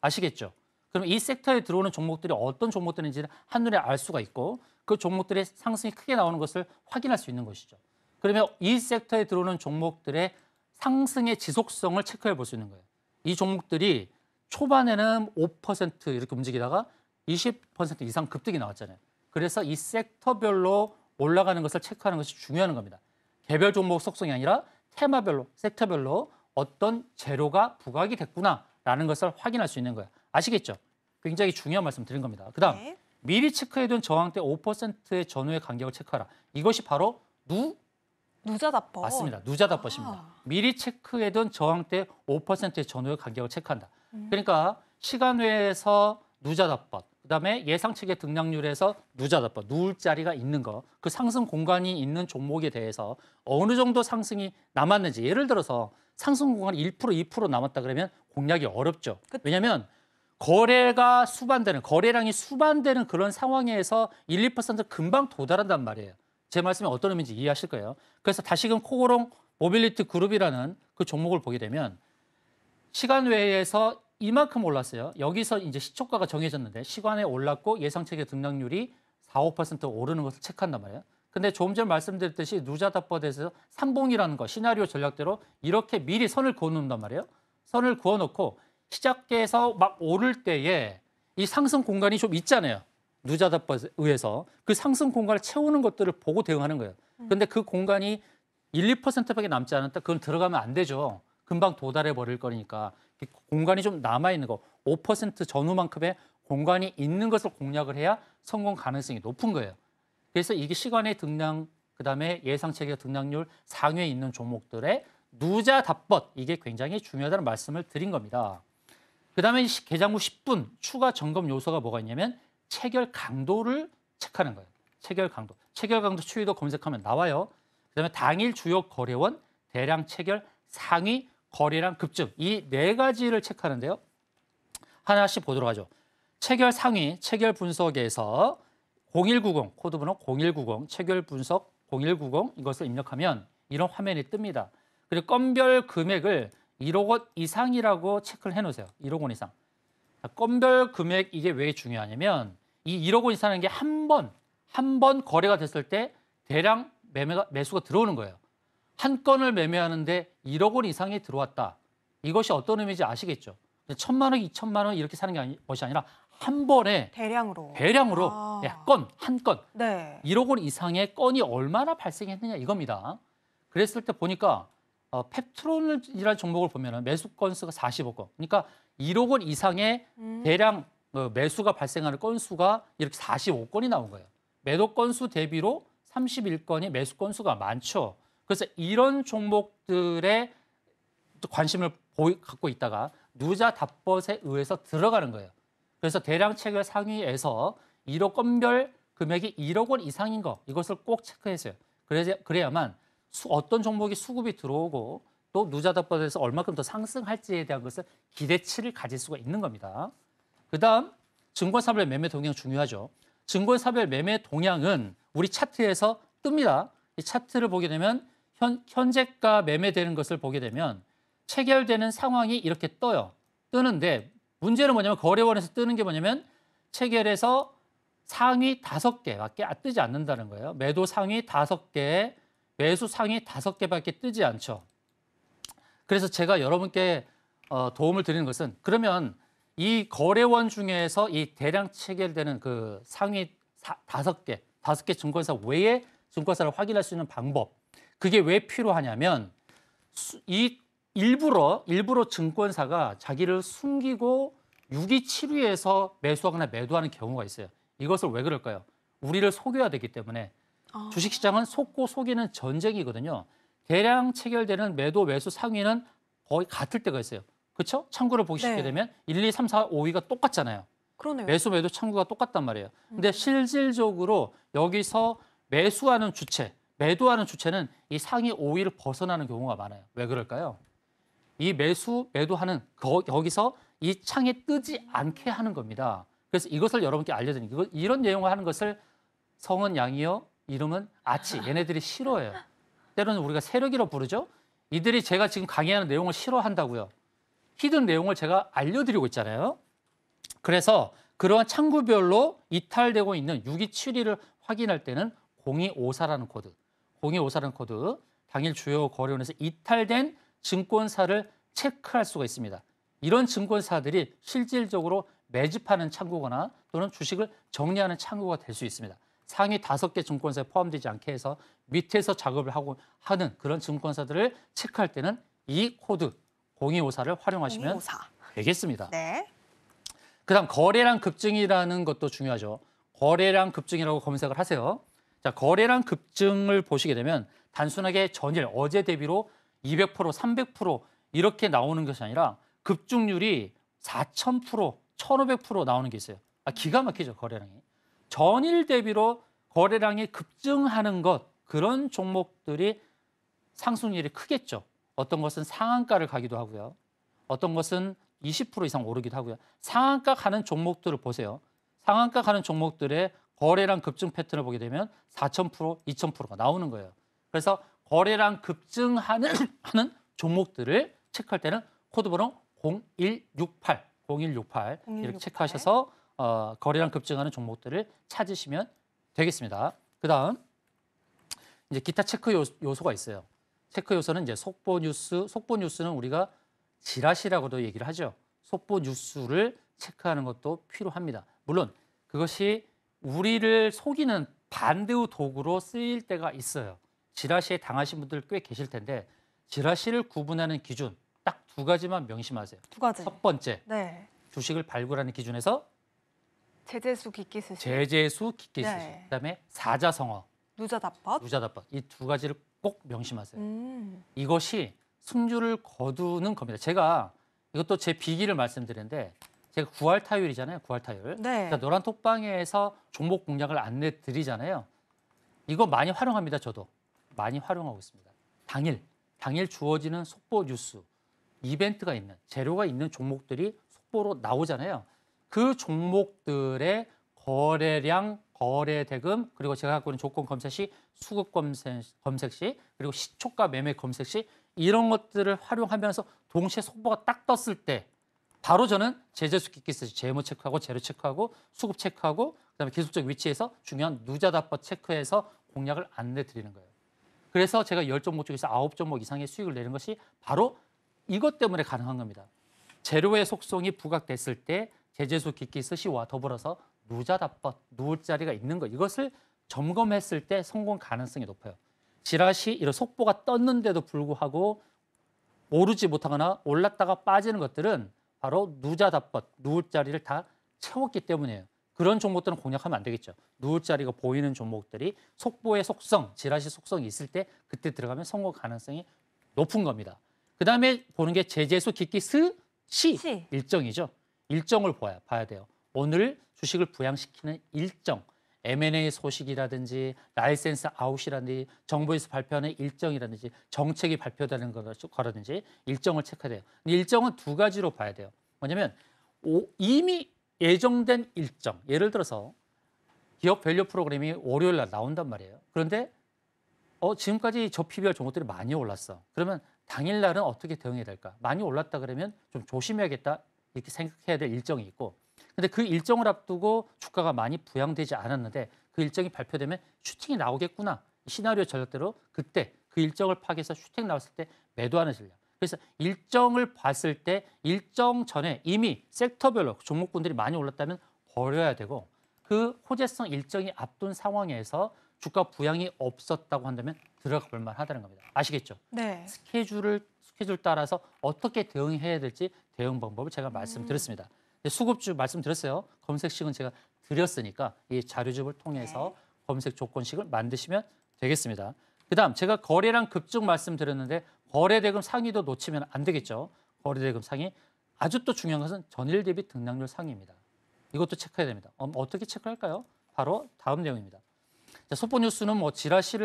아시겠죠? 그럼 이 섹터에 들어오는 종목들이 어떤 종목들인지는 한눈에 알 수가 있고 그 종목들의 상승이 크게 나오는 것을 확인할 수 있는 것이죠. 그러면 이 섹터에 들어오는 종목들의 상승의 지속성을 체크해 볼 수 있는 거예요. 이 종목들이 초반에는 5% 이렇게 움직이다가 20% 이상 급등이 나왔잖아요. 그래서 이 섹터별로 올라가는 것을 체크하는 것이 중요한 겁니다. 개별 종목 속성이 아니라 테마별로, 섹터별로 어떤 재료가 부각이 됐구나라는 것을 확인할 수 있는 거예요. 아시겠죠? 굉장히 중요한 말씀 드린 겁니다. 그다음 네. 미리 체크해둔 저항대 5%의 전후의 간격을 체크하라. 이것이 바로 누자다법. 맞습니다. 누자다법입니다. 미리 체크해둔 저항대 5%의 전후의 간격을 체크한다. 그러니까 시간 외에서 누자다법, 그다음에 예상치의 등락률에서 누자다법, 누울 자리가 있는 거, 그 상승 공간이 있는 종목에 대해서 어느 정도 상승이 남았는지, 예를 들어서 상승 공간이 1%, 2% 남았다 그러면 공략이 어렵죠. 왜냐하면 거래량이 수반되는 그런 상황에서 1, 2% 금방 도달한단 말이에요. 제 말씀이 어떤 의미인지 이해하실 거예요. 그래서 다시금 코오롱 모빌리티 그룹이라는 그 종목을 보게 되면 시간 외에서 이만큼 올랐어요. 여기서 이제 시초가가 정해졌는데 시간에 올랐고 예상치의 등락률이 4, 5% 오르는 것을 체크한단 말이에요. 근데 조금 전 말씀드렸듯이 누자다법에서 삼봉이라는 거, 시나리오 전략대로 이렇게 미리 선을 그어놓는단 말이에요. 선을 그어놓고 시작해서 막 오를 때에 이 상승 공간이 좀 있잖아요. 누자다법에 의해서 그 상승 공간을 채우는 것들을 보고 대응하는 거예요. 근데 그 공간이 1, 2%밖에 남지 않았다. 그건 들어가면 안 되죠. 금방 도달해 버릴 거니까 공간이 좀 남아 있는 거, 5% 전후만큼의 공간이 있는 것을 공략을 해야 성공 가능성이 높은 거예요. 그래서 이게 시간의 등량, 그다음에 예상치의 등락률 상위에 있는 종목들의 누자답법, 이게 굉장히 중요하다는 말씀을 드린 겁니다. 그다음에 개장 후 10분 추가 점검 요소가 뭐가 있냐면 체결 강도를 체크하는 거예요. 체결 강도. 체결 강도 추이도 검색하면 나와요. 그다음에 당일 주요 거래원 대량 체결 상위 거래량 급증, 이 네 가지를 체크하는데요. 하나씩 보도록 하죠. 체결 상위, 체결 분석에서 0190, 코드번호 0190, 체결 분석 0190 이것을 입력하면 이런 화면이 뜹니다. 그리고 건별 금액을 1억 원 이상이라고 체크를 해놓으세요. 1억 원 이상. 건별 금액 이게 왜 중요하냐면 이 1억 원 이상인 게 한 번 한 번 거래가 됐을 때 대량 매수가 들어오는 거예요. 한 건을 매매하는데 1억 원 이상이 들어왔다. 이것이 어떤 의미인지 아시겠죠? 1,000만 원, 2,000만 원 이렇게 사는 것이 아니라 한 번에 대량으로. 대량으로 한 건, 네. 1억 원 이상의 건이 얼마나 발생했느냐 이겁니다. 그랬을 때 보니까 펩트론이라는 종목을 보면 매수 건수가 45건. 그러니까 1억 원 이상의 대량 매수가 발생하는 건수가 이렇게 45건이 나온 거예요. 매도 건수 대비로 31건이 매수 건수가 많죠. 그래서 이런 종목들에 관심을 갖고 있다가 누자 답벗에 의해서 들어가는 거예요. 그래서 대량 체결 상위에서 1억 건별 금액이 1억 원 이상인 거 이것을 꼭 체크했어요. 그래야만 어떤 종목이 수급이 들어오고 또 누자 답벗에서 얼마큼 더 상승할지에 대한 것을 기대치를 가질 수가 있는 겁니다. 그다음 증권사별 매매 동향 중요하죠. 증권사별 매매 동향은 우리 차트에서 뜹니다. 이 차트를 보게 되면 현재가 매매되는 것을 보게 되면 체결되는 상황이 이렇게 떠요. 뜨는데 문제는 뭐냐면 거래원에서 뜨는 게 뭐냐면 체결해서 상위 5개밖에 뜨지 않는다는 거예요. 매도 상위 5개, 매수 상위 5개밖에 뜨지 않죠. 그래서 제가 여러분께 도움을 드리는 것은 그러면 이 거래원 중에서 이 대량 체결되는 그 상위 5개 증권사 외에 증권사를 확인할 수 있는 방법. 그게 왜 필요하냐면 이 일부러 증권사가 자기를 숨기고 6위, 7위에서 매수하거나 매도하는 경우가 있어요. 이것을 왜 그럴까요? 우리를 속여야 되기 때문에. 주식시장은 속고 속이는 전쟁이거든요. 대량 체결되는 매도, 매수 상위는 거의 같을 때가 있어요. 그렇죠? 창구를 보기 쉽게 되면 1, 2, 3, 4, 5위가 똑같잖아요. 그러네요. 매수, 매도 창구가 똑같단 말이에요. 근데 실질적으로 여기서 매수하는 주체, 매도하는 주체는 이 상위 5위를 벗어나는 경우가 많아요. 왜 그럴까요? 이 매수, 매도하는 여기서 이 창에 뜨지 않게 하는 겁니다. 그래서 이것을 여러분께 알려드리는 이런 내용을 하는 것을 성은 양이요, 이름은 아치. 얘네들이 싫어해요. 때로는 우리가 세력이라고 부르죠. 이들이 제가 지금 강의하는 내용을 싫어한다고요. 히든 내용을 제가 알려드리고 있잖아요. 그래서 그러한 창구별로 이탈되고 있는 6위, 7위를 확인할 때는 0254라는 코드, 0254라는 코드, 당일 주요 거래원에서 이탈된 증권사를 체크할 수가 있습니다. 이런 증권사들이 실질적으로 매집하는 창구거나 또는 주식을 정리하는 창구가 될 수 있습니다. 상위 5개 증권사에 포함되지 않게 해서 밑에서 작업을 하는 그런 증권사들을 체크할 때는 이 코드 0254를 활용하시면 0254. 되겠습니다. 네. 그다음 거래량 급증이라는 것도 중요하죠. 거래량 급증이라고 검색을 하세요. 자, 거래량 급증을 보시게 되면 단순하게 전일 어제 대비로 200%, 300% 이렇게 나오는 것이 아니라 급증률이 4,000%, 1,500% 나오는 게 있어요. 기가 막히죠, 거래량이. 전일 대비로 거래량이 급증하는 것, 그런 종목들이 상승률이 크겠죠. 어떤 것은 상한가를 가기도 하고요. 어떤 것은 20% 이상 오르기도 하고요. 상한가 가는 종목들을 보세요. 상한가 가는 종목들의 거래량 급증 패턴을 보게 되면 4,000%, 2,000%가 나오는 거예요. 그래서 거래량 급증하는 종목들을 체크할 때는 코드번호 0168 이렇게 체크하셔서 거래량 급증하는 종목들을 찾으시면 되겠습니다. 그다음 이제 기타 체크 요소가 있어요. 체크 요소는 이제 속보 뉴스는 우리가 지라시라고도 얘기를 하죠. 속보 뉴스를 체크하는 것도 필요합니다. 물론 그것이 우리를 속이는 반대의 도구로 쓰일 때가 있어요. 지라시에 당하신 분들 꽤 계실 텐데 지라시를 구분하는 기준 딱 2가지만 명심하세요. 2가지. 첫 번째, 네. 주식을 발굴하는 기준에서 제재수 깊게 쓰시. 제재수 깊게 쓰시. 네. 그다음에 사자성어, 누자답벗. 누자답벗 이 2가지를 꼭 명심하세요. 음. 이것이 승률을 거두는 겁니다. 제가 이것도 제 비기를 말씀드리는데 제가 9할 타율이잖아요. 9할 타율. 네. 그러니까 노란 톡방에서 종목 공략을 안내 드리잖아요. 이거 많이 활용합니다. 저도 많이 활용하고 있습니다. 당일 주어지는 속보 뉴스, 이벤트가 있는 재료가 있는 종목들이 속보로 나오잖아요. 그 종목들의 거래량, 거래 대금, 그리고 제가 갖고 있는 조건 검색 시, 수급 검색 시, 그리고 시초가 매매 검색 시 이런 것들을 활용하면서 동시에 속보가 딱 떴을 때 바로 저는 제재수 깊게 쓰시, 재무 체크하고 재료 체크하고 수급 체크하고 그다음에 기술적 위치에서 중요한 누자답법 체크해서 공략을 안내 드리는 거예요. 그래서 제가 10종목 중에서 9종목 이상의 수익을 내는 것이 바로 이것 때문에 가능한 겁니다. 재료의 속성이 부각됐을 때 제재소 기기 스시와 더불어서 누자답법, 누울 자리가 있는 것, 이것을 점검했을 때 성공 가능성이 높아요. 지라시 이런 속보가 떴는데도 불구하고 오르지 못하거나 올랐다가 빠지는 것들은 바로 누자답법, 누울 자리를 다 채웠기 때문이에요. 그런 종목들은 공략하면 안 되겠죠. 누울 자리가 보이는 종목들이 속보의 속성, 지라시 속성이 있을 때 그때 들어가면 성공 가능성이 높은 겁니다. 그다음에 보는 게 제재소 기기 시 일정이죠. 일정을 봐야 돼요. 오늘 주식을 부양시키는 일정, M&A 소식이라든지 라이센스 아웃이라든지 정부에서 발표하는 일정이라든지 정책이 발표되는 거라든지 일정을 체크해야 돼요. 일정은 두 가지로 봐야 돼요. 뭐냐면 이미 예정된 일정, 예를 들어서 기업 밸류 프로그램이 월요일 날 나온단 말이에요. 그런데 지금까지 저 PBR 종목들이 많이 올랐어. 그러면 당일 날은 어떻게 대응해야 될까? 많이 올랐다 그러면 좀 조심해야겠다 이렇게 생각해야 될 일정이 있고, 근데 그 일정을 앞두고 주가가 많이 부양되지 않았는데 그 일정이 발표되면 슈팅이 나오겠구나. 시나리오 전략대로 그때 그 일정을 파악해서 슈팅 나왔을 때 매도하는 전략. 그래서 일정을 봤을 때 일정 전에 이미 섹터별로 종목군들이 많이 올랐다면 버려야 되고, 그 호재성 일정이 앞둔 상황에서 주가 부양이 없었다고 한다면 들어가 볼 만하다는 겁니다. 아시겠죠? 네. 스케줄 따라서 어떻게 대응해야 될지 대응 방법을 제가 말씀드렸습니다. 수급주 말씀드렸어요. 검색식은 제가 드렸으니까 이 자료집을 통해서 검색 조건식을 만드시면 되겠습니다. 그다음 제가 거래량 급증 말씀드렸는데 거래대금 상위도 놓치면 안 되겠죠. 거래대금 상위. 아주 또 중요한 것은 전일 대비 등락률 상위입니다. 이것도 체크해야 됩니다. 어떻게 체크할까요? 바로 다음 내용입니다. 자, 속보뉴스는 뭐 지라시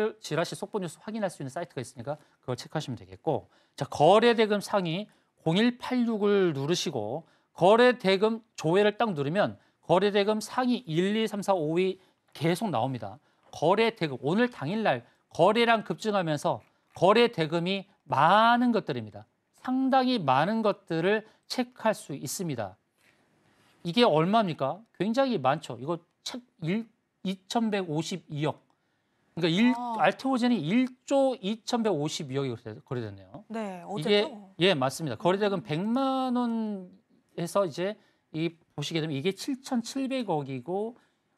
속보뉴스 확인할 수 있는 사이트가 있으니까 그걸 체크하시면 되겠고, 자, 거래대금 상위 0186을 누르시고 거래대금 조회를 딱 누르면 거래대금 상위 1, 2, 3, 4, 5위 계속 나옵니다. 거래대금 오늘 당일날 거래량 급증하면서 거래대금이 많은 것들입니다. 상당히 많은 것들을 체크할 수 있습니다. 이게 얼마입니까? 굉장히 많죠. 이거 2,152억. 그러니까 알테오젠이 1조 2,152억이 거래됐네요. 네, 이게 어제도. 맞습니다. 거래대금 100만 원에서 이제 보시게 되면 이게 7,700억이고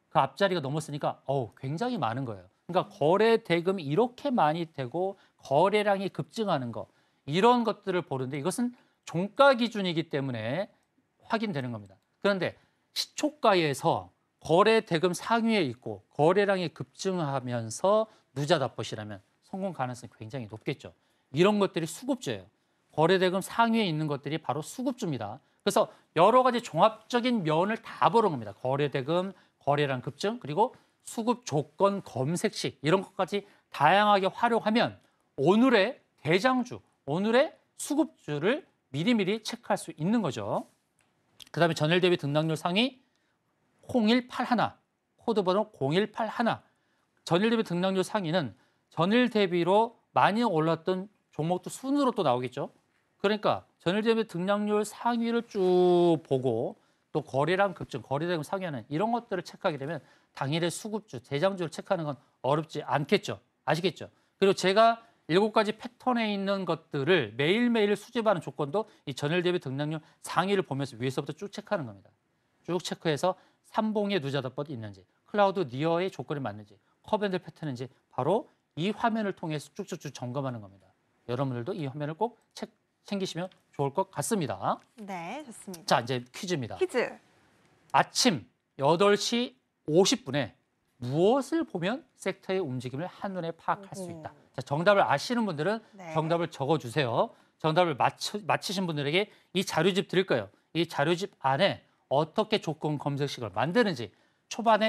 그 앞자리가 넘었으니까 굉장히 많은 거예요. 그러니까 거래대금이 이렇게 많이 되고 거래량이 급증하는 거, 이런 것들을 보는데 이것은 종가 기준이기 때문에 확인되는 겁니다. 그런데 시초가에서 거래대금 상위에 있고 거래량이 급증하면서 누자답법이라면 성공 가능성이 굉장히 높겠죠. 이런 것들이 수급주예요. 거래대금 상위에 있는 것들이 바로 수급주입니다. 그래서 여러 가지 종합적인 면을 다 보는 겁니다. 거래대금, 거래량 급증, 그리고 수급 조건 검색식, 이런 것까지 다양하게 활용하면 오늘의 대장주, 오늘의 수급주를 미리미리 체크할 수 있는 거죠. 그다음에 전일 대비 등락률 상위 0181, 코드번호 0181. 전일 대비 등락률 상위는 전일 대비로 많이 올랐던 종목도 순으로 또 나오겠죠. 그러니까 전일 대비 등락률 상위를 쭉 보고 또 거래량 급증, 거래대금 상위하는 이런 것들을 체크하게 되면 당일의 수급주, 대장주를 체크하는 건 어렵지 않겠죠. 아시겠죠? 그리고 제가 7가지 패턴에 있는 것들을 매일매일 수집하는 조건도 이 전일 대비 등락률 상위를 보면서 위에서부터 쭉 체크하는 겁니다. 쭉 체크해서 삼봉의 누자답법이 있는지, 클라우드 니어의 조건이 맞는지, 커밴들 패턴인지 바로 이 화면을 통해서 쭉쭉쭉 점검하는 겁니다. 여러분들도 이 화면을 꼭 챙기시면 좋을 것 같습니다. 네, 좋습니다. 자, 이제 퀴즈입니다. 퀴즈. 아침 8시 50분에 무엇을 보면 섹터의 움직임을 한눈에 파악할 수 있다. 자, 정답을 아시는 분들은 네. 정답을 적어주세요. 정답을 맞히신 분들에게 이 자료집 드릴 거예요. 이 자료집 안에 어떻게 조건 검색식을 만드는지,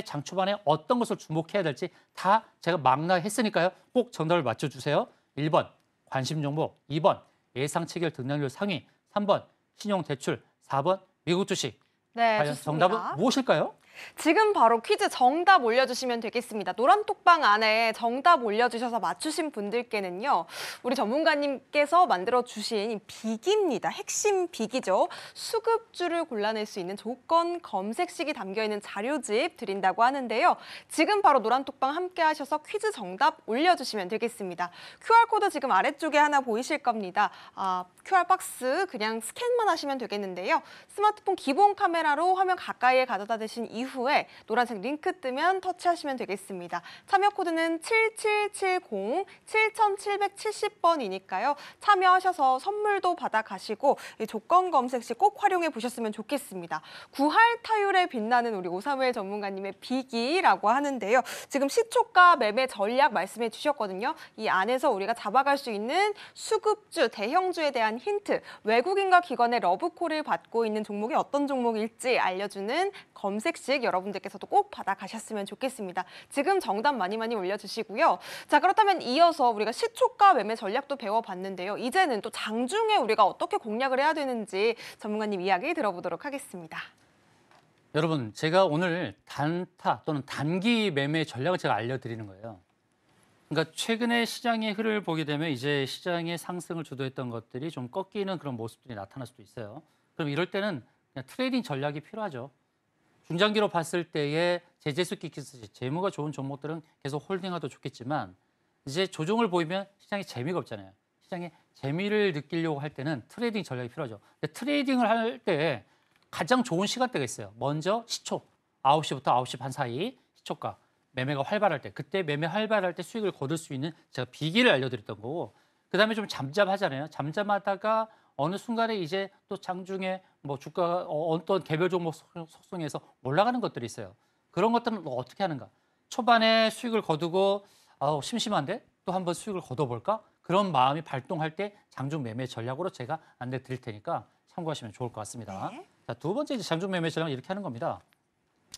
장 초반에 어떤 것을 주목해야 될지 다 제가 망라했으니까요. 꼭 정답을 맞춰주세요. 1번 관심 종목, 2번 예상 체결 등락률 상위, 3번 신용 대출, 4번 미국 주식. 네, 과연 좋습니다. 정답은 무엇일까요? 지금 바로 퀴즈 정답 올려주시면 되겠습니다. 노란톡방 안에 정답 올려주셔서 맞추신 분들께는요, 우리 전문가님께서 만들어주신 이 빅입니다. 핵심 빅이죠. 수급주를 골라낼 수 있는 조건 검색식이 담겨있는 자료집 드린다고 하는데요. 지금 바로 노란톡방 함께 하셔서 퀴즈 정답 올려주시면 되겠습니다. QR코드 지금 아래쪽에 하나 보이실 겁니다. QR 박스 그냥 스캔만 하시면 되겠는데요. 스마트폰 기본 카메라로 화면 가까이에 가져다 대신 이후에 노란색 링크 뜨면 터치하시면 되겠습니다. 참여 코드는 7770 7770번이니까요. 참여하셔서 선물도 받아가시고 이 조건 검색 시 꼭 활용해 보셨으면 좋겠습니다. 구할 타율에 빛나는 우리 오사무엘 전문가님의 빅이라고 하는데요. 지금 시초가 매매 전략 말씀해 주셨거든요. 이 안에서 우리가 잡아갈 수 있는 수급주, 대형주에 대한 힌트, 외국인과 기관의 러브콜을 받고 있는 종목이 어떤 종목일지 알려주는 검색식 여러분들께서도 꼭 받아가셨으면 좋겠습니다. 지금 정답 많이 올려주시고요. 자, 그렇다면 이어서 우리가 시초가 매매 전략도 배워봤는데요. 이제는 또 장중에 우리가 어떻게 공략을 해야 되는지 전문가님 이야기 들어보도록 하겠습니다. 여러분, 제가 오늘 단타 또는 단기 매매 전략을 제가 알려드리는 거예요. 그러니까 최근에 시장의 흐름을 보게 되면 이제 시장의 상승을 주도했던 것들이 좀 꺾이는 그런 모습들이 나타날 수도 있어요. 그럼 이럴 때는 그냥 트레이딩 전략이 필요하죠. 중장기로 봤을 때의 제재수익 기스 재무가 좋은 종목들은 계속 홀딩하도 좋겠지만 이제 조정을 보이면 시장에 재미가 없잖아요. 시장에 재미를 느끼려고 할 때는 트레이딩 전략이 필요하죠. 근데 트레이딩을 할 때 가장 좋은 시간대가 있어요. 먼저 시초 9시부터 9시 반 사이 시초가 매매가 활발할 때, 그때 매매 활발할 때 수익을 거둘 수 있는 제가 비기를 알려드렸던 거고, 그다음에 좀 잠잠하잖아요. 잠잠하다가 어느 순간에 이제 또 장중에 뭐 주가 어떤 개별 종목 속성에서 올라가는 것들이 있어요. 그런 것들은 어떻게 하는가? 초반에 수익을 거두고 심심한데 또 한번 수익을 거둬볼까? 그런 마음이 발동할 때 장중 매매 전략으로 제가 안내 드릴 테니까 참고하시면 좋을 것 같습니다. 네. 자, 두 번째 이제 장중 매매 전략은 이렇게 하는 겁니다.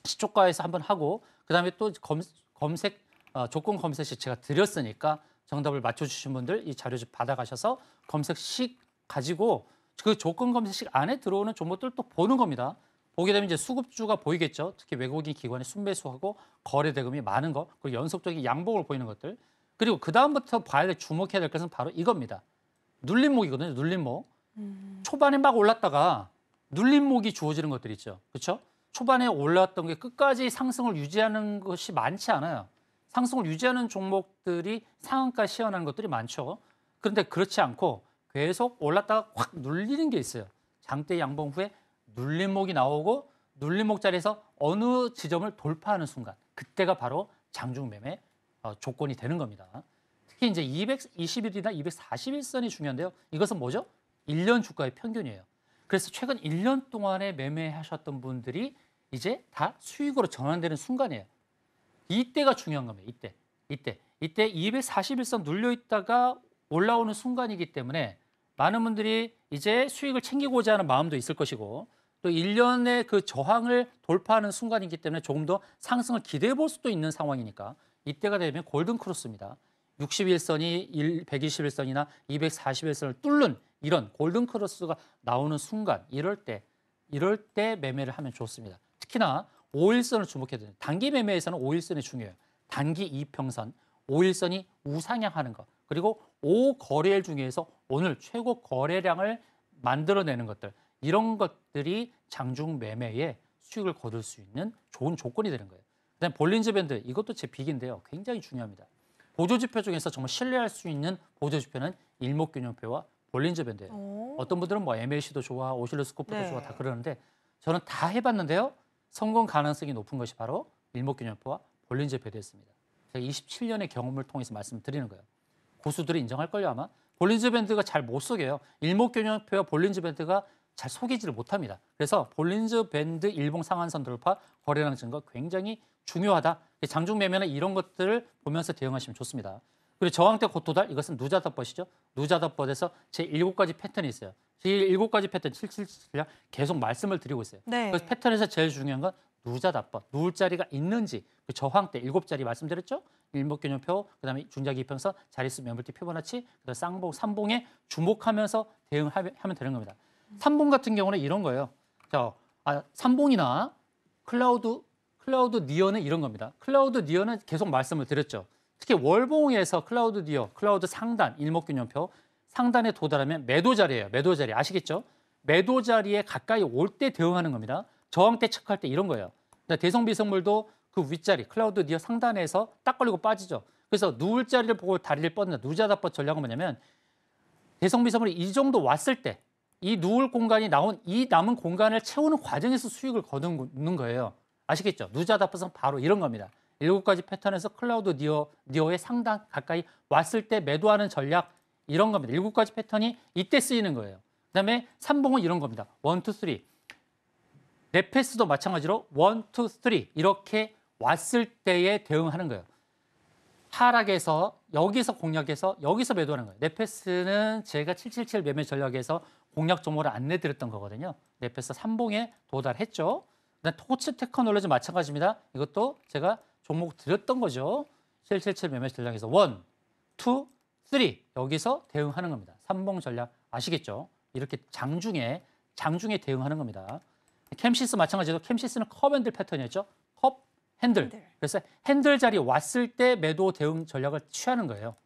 시초가에서 한번 하고 그다음에 또 검색 조건 검색식 제가 드렸으니까 정답을 맞춰주신 분들 이 자료집 받아가셔서 검색식 가지고 그 조건 검색식 안에 들어오는 종목들 또 보는 겁니다. 보게 되면 이제 수급주가 보이겠죠. 특히 외국인 기관의 순매수하고 거래 대금이 많은 거, 그리고 연속적인 양봉을 보이는 것들. 그리고 그 다음부터 봐야 될 주목해야 될 것은 바로 이겁니다. 눌림목이거든요. 눌림목. 초반에 막 올랐다가 눌림목이 주어지는 것들 있죠. 그렇죠? 초반에 올랐던 게 끝까지 상승을 유지하는 것이 많지 않아요. 상승을 유지하는 종목들이 상한가 시연하는 것들이 많죠. 그런데 그렇지 않고 계속 올랐다가 확 눌리는 게 있어요. 장대 양봉 후에 눌림목이 나오고 눌림목 자리에서 어느 지점을 돌파하는 순간, 그때가 바로 장중 매매 조건이 되는 겁니다. 특히 이제 220일이나 240일선이 중요한데요. 이것은 뭐죠? 1년 주가의 평균이에요. 그래서 최근 1년 동안에 매매하셨던 분들이 이제 다 수익으로 전환되는 순간이에요. 이때가 중요한 겁니다. 이때 241선 눌려 있다가 올라오는 순간이기 때문에 많은 분들이 이제 수익을 챙기고자 하는 마음도 있을 것이고 또 1년의 그 저항을 돌파하는 순간이기 때문에 조금 더 상승을 기대해 볼 수도 있는 상황이니까 이때가 되면 골든 크로스입니다. 61선이 121선이나 241선을 뚫는 이런 골든 크로스가 나오는 순간 이럴 때 매매를 하면 좋습니다. 특히나 5일선을 주목해야 돼요. 단기 매매에서는 5일선이 중요해요. 단기 이평선, 5일선이 우상향하는 것. 그리고 5거래일 중에서 오늘 최고 거래량을 만들어내는 것들. 이런 것들이 장중 매매에 수익을 거둘 수 있는 좋은 조건이 되는 거예요. 그다음에 볼린저 밴드, 이것도 제 빅인데요. 굉장히 중요합니다. 보조지표 중에서 정말 신뢰할 수 있는 보조지표는 일목균형표와 볼린저 밴드예요. 어떤 분들은 뭐 MAC도 좋아, 오실로스코프도 네. 좋아 다 그러는데 저는 다 해봤는데요. 성공 가능성이 높은 것이 바로 일목균형표와 볼린저 밴드였습니다. 제가 27년의 경험을 통해서 말씀드리는 거예요. 고수들이 인정할 걸요 아마. 볼린저 밴드가 잘 못 속여요. 일목균형표와 볼린저 밴드가 잘 속이지를 못합니다. 그래서 볼린저 밴드 일봉 상한선 돌파, 거래량 증가 굉장히 중요하다. 장중 매매는 이런 것들을 보면서 대응하시면 좋습니다. 그리고 저항대 고토달, 이것은 누자닷벗이죠. 누자닷벗에서 제 7가지 패턴이 있어요. 제 7가지 패턴 777량 계속 말씀을 드리고 있어요. 네. 그래서 패턴에서 제일 중요한 건 누자닷벗, 누울 자리가 있는지, 그 저항대 7자리 말씀드렸죠. 일목균형표, 그다음에 중장기 이평선, 자릿수 매물대 피보나치, 그다음 쌍봉, 삼봉에 주목하면서 대응하면 되는 겁니다. 삼봉 같은 경우는 이런 거예요. 삼봉이나 클라우드 클라우드 니어는 이런 겁니다. 클라우드 니어는 계속 말씀을 드렸죠. 특히 월봉에서 클라우드 니어, 클라우드 상단, 일목균형표 상단에 도달하면 매도 자리예요. 매도 자리 아시겠죠? 매도 자리에 가까이 올 때 대응하는 겁니다. 저항대 체크할 때 이런 거예요. 대성비성물도 그 윗자리, 클라우드 니어 상단에서 딱 걸리고 빠지죠. 그래서 누울 자리를 보고 다리를 뻗는 누자다뻗 전략은 뭐냐면 대성비성물이 이 정도 왔을 때 이 누울 공간이 나온 이 남은 공간을 채우는 과정에서 수익을 거두는 거예요. 아시겠죠? 누자다뻗은 바로 이런 겁니다. 7가지 패턴에서 클라우드 니어의 상단 가까이 왔을 때 매도하는 전략 이런 겁니다. 7가지 패턴이 이때 쓰이는 거예요. 그다음에 3봉은 이런 겁니다. 1, 2, 3. 네페스도 마찬가지로 1, 2, 3 이렇게 왔을 때에 대응하는 거예요. 하락에서 여기서 공략해서 여기서 매도하는 거예요. 네페스는 제가 777 매매 전략에서 공략 종목을 안내드렸던 거거든요. 네페스 3봉에 도달했죠. 그다음 토츠 테크놀로지 마찬가지입니다. 이것도 제가 종목 드렸던 거죠. 777 매매 전략에서 1, 2, 3 여기서 대응하는 겁니다. 3봉 전략 아시겠죠? 이렇게 장중에 대응하는 겁니다. 캠시스 마찬가지로 캠시스는 컵 핸들 패턴이었죠. 컵 핸들. 그래서 핸들 자리 왔을 때 매도 대응 전략을 취하는 거예요.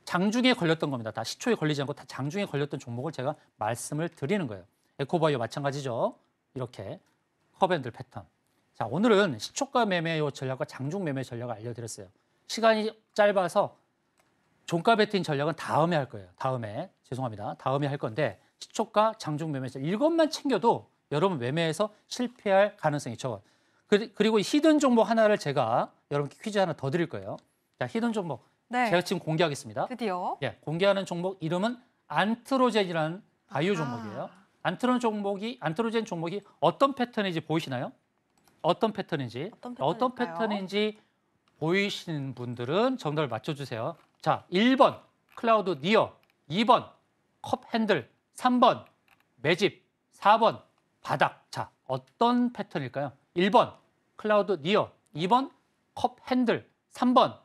장중에 걸렸던 겁니다. 다 시초에 걸리지 않고 다 장중에 걸렸던 종목을 제가 말씀을 드리는 거예요. 에코바이오 마찬가지죠. 이렇게 컵 핸들 패턴. 자, 오늘은 시초가 매매 전략과 장중 매매 전략을 알려드렸어요. 시간이 짧아서 종가 베팅 전략은 다음에 할 거예요. 다음에 할 건데 시초가 장중 매매 전략 이것만 챙겨도 여러분 매매에서 실패할 가능성이 적어요. 그리고 히든 종목 하나를 제가 여러분께 퀴즈 하나 더 드릴 거예요. 자, 히든 종목 네. 제가 지금 공개하겠습니다. 드디어. 예, 공개하는 종목 이름은 안트로젠이라는 바이오 종목이에요. 안트로젠 종목이 어떤 패턴인지 보이시나요? 어떤 패턴인지 보이시는 분들은 정답을 맞춰주세요. 자, 1번 클라우드 니어, 2번 컵 핸들, 3번 매집, 4번 바닥. 자, 어떤 패턴일까요? 1번 클라우드 니어, 2번 컵 핸들, 3번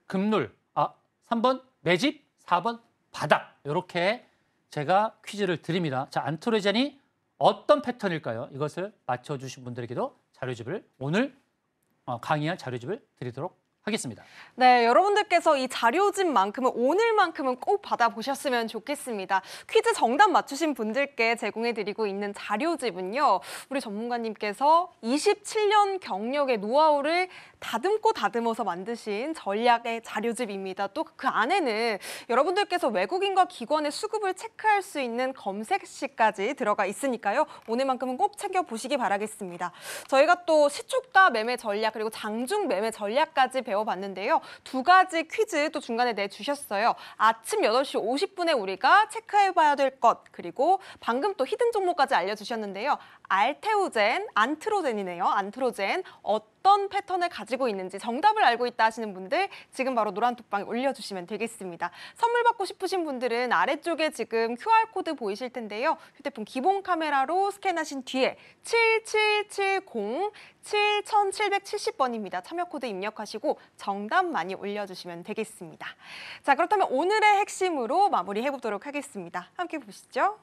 급눌, 3번 매집, 4번 바닥. 이렇게 제가 퀴즈를 드립니다. 자, 안트로젠이 어떤 패턴일까요? 이것을 맞춰주신 분들에게도 자료집을 오늘 강의할 자료집을 드리도록 하겠습니다. 네, 여러분들께서 이 자료집만큼은 오늘만큼은 꼭 받아보셨으면 좋겠습니다. 퀴즈 정답 맞추신 분들께 제공해드리고 있는 자료집은요. 우리 전문가님께서 27년 경력의 노하우를 다듬어서 만드신 전략의 자료집입니다. 또 그 안에는 여러분들께서 외국인과 기관의 수급을 체크할 수 있는 검색시까지 들어가 있으니까요. 오늘만큼은 꼭 챙겨보시기 바라겠습니다. 저희가 또 시초가 매매 전략 그리고 장중 매매 전략까지 배워봤는데요. 2가지 퀴즈 또 중간에 내주셨어요. 아침 8시 50분에 우리가 체크해봐야 될 것, 그리고 방금 또 히든 종목까지 알려주셨는데요. 안트로젠이네요. 안트로젠 어떤 패턴을 가지고 있는지 정답을 알고 있다 하시는 분들 지금 바로 노란톡방에 올려주시면 되겠습니다. 선물 받고 싶으신 분들은 아래쪽에 지금 QR코드 보이실 텐데요. 휴대폰 기본 카메라로 스캔하신 뒤에 7770-7770번입니다. 참여 코드 입력하시고 정답 많이 올려주시면 되겠습니다. 자, 그렇다면 오늘의 핵심으로 마무리해보도록 하겠습니다. 함께 보시죠.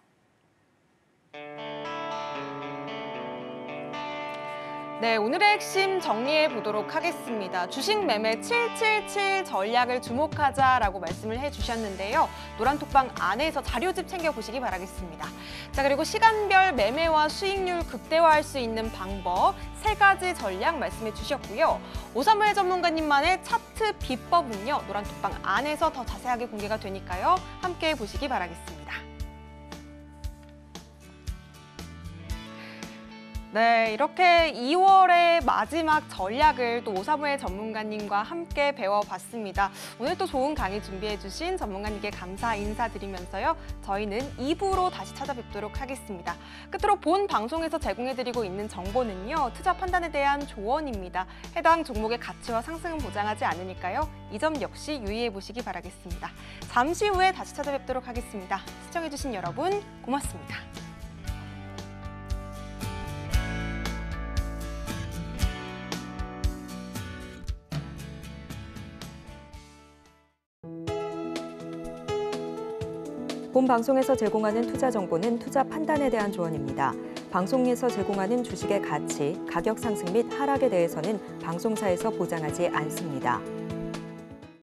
네, 오늘의 핵심 정리해 보도록 하겠습니다. 주식 매매 777 전략을 주목하자라고 말씀을 해주셨는데요. 노란톡방 안에서 자료집 챙겨보시기 바라겠습니다. 자, 그리고 시간별 매매와 수익률 극대화할 수 있는 방법 3가지 전략 말씀해 주셨고요. 오사무엘 전문가님만의 차트 비법은요. 노란톡방 안에서 더 자세하게 공개가 되니까요. 함께 보시기 바라겠습니다. 네, 이렇게 2월의 마지막 전략을 또 오사무엘 전문가님과 함께 배워봤습니다. 오늘 또 좋은 강의 준비해주신 전문가님께 감사 인사드리면서요. 저희는 2부로 다시 찾아뵙도록 하겠습니다. 끝으로 본 방송에서 제공해드리고 있는 정보는요. 투자 판단에 대한 조언입니다. 해당 종목의 가치와 상승은 보장하지 않으니까요. 이 점 역시 유의해보시기 바라겠습니다. 잠시 후에 다시 찾아뵙도록 하겠습니다. 시청해주신 여러분 고맙습니다. 본 방송에서 제공하는 투자 정보는 투자 판단에 대한 조언입니다. 방송에서 제공하는 주식의 가치, 가격 상승 및 하락에 대해서는 방송사에서 보장하지 않습니다.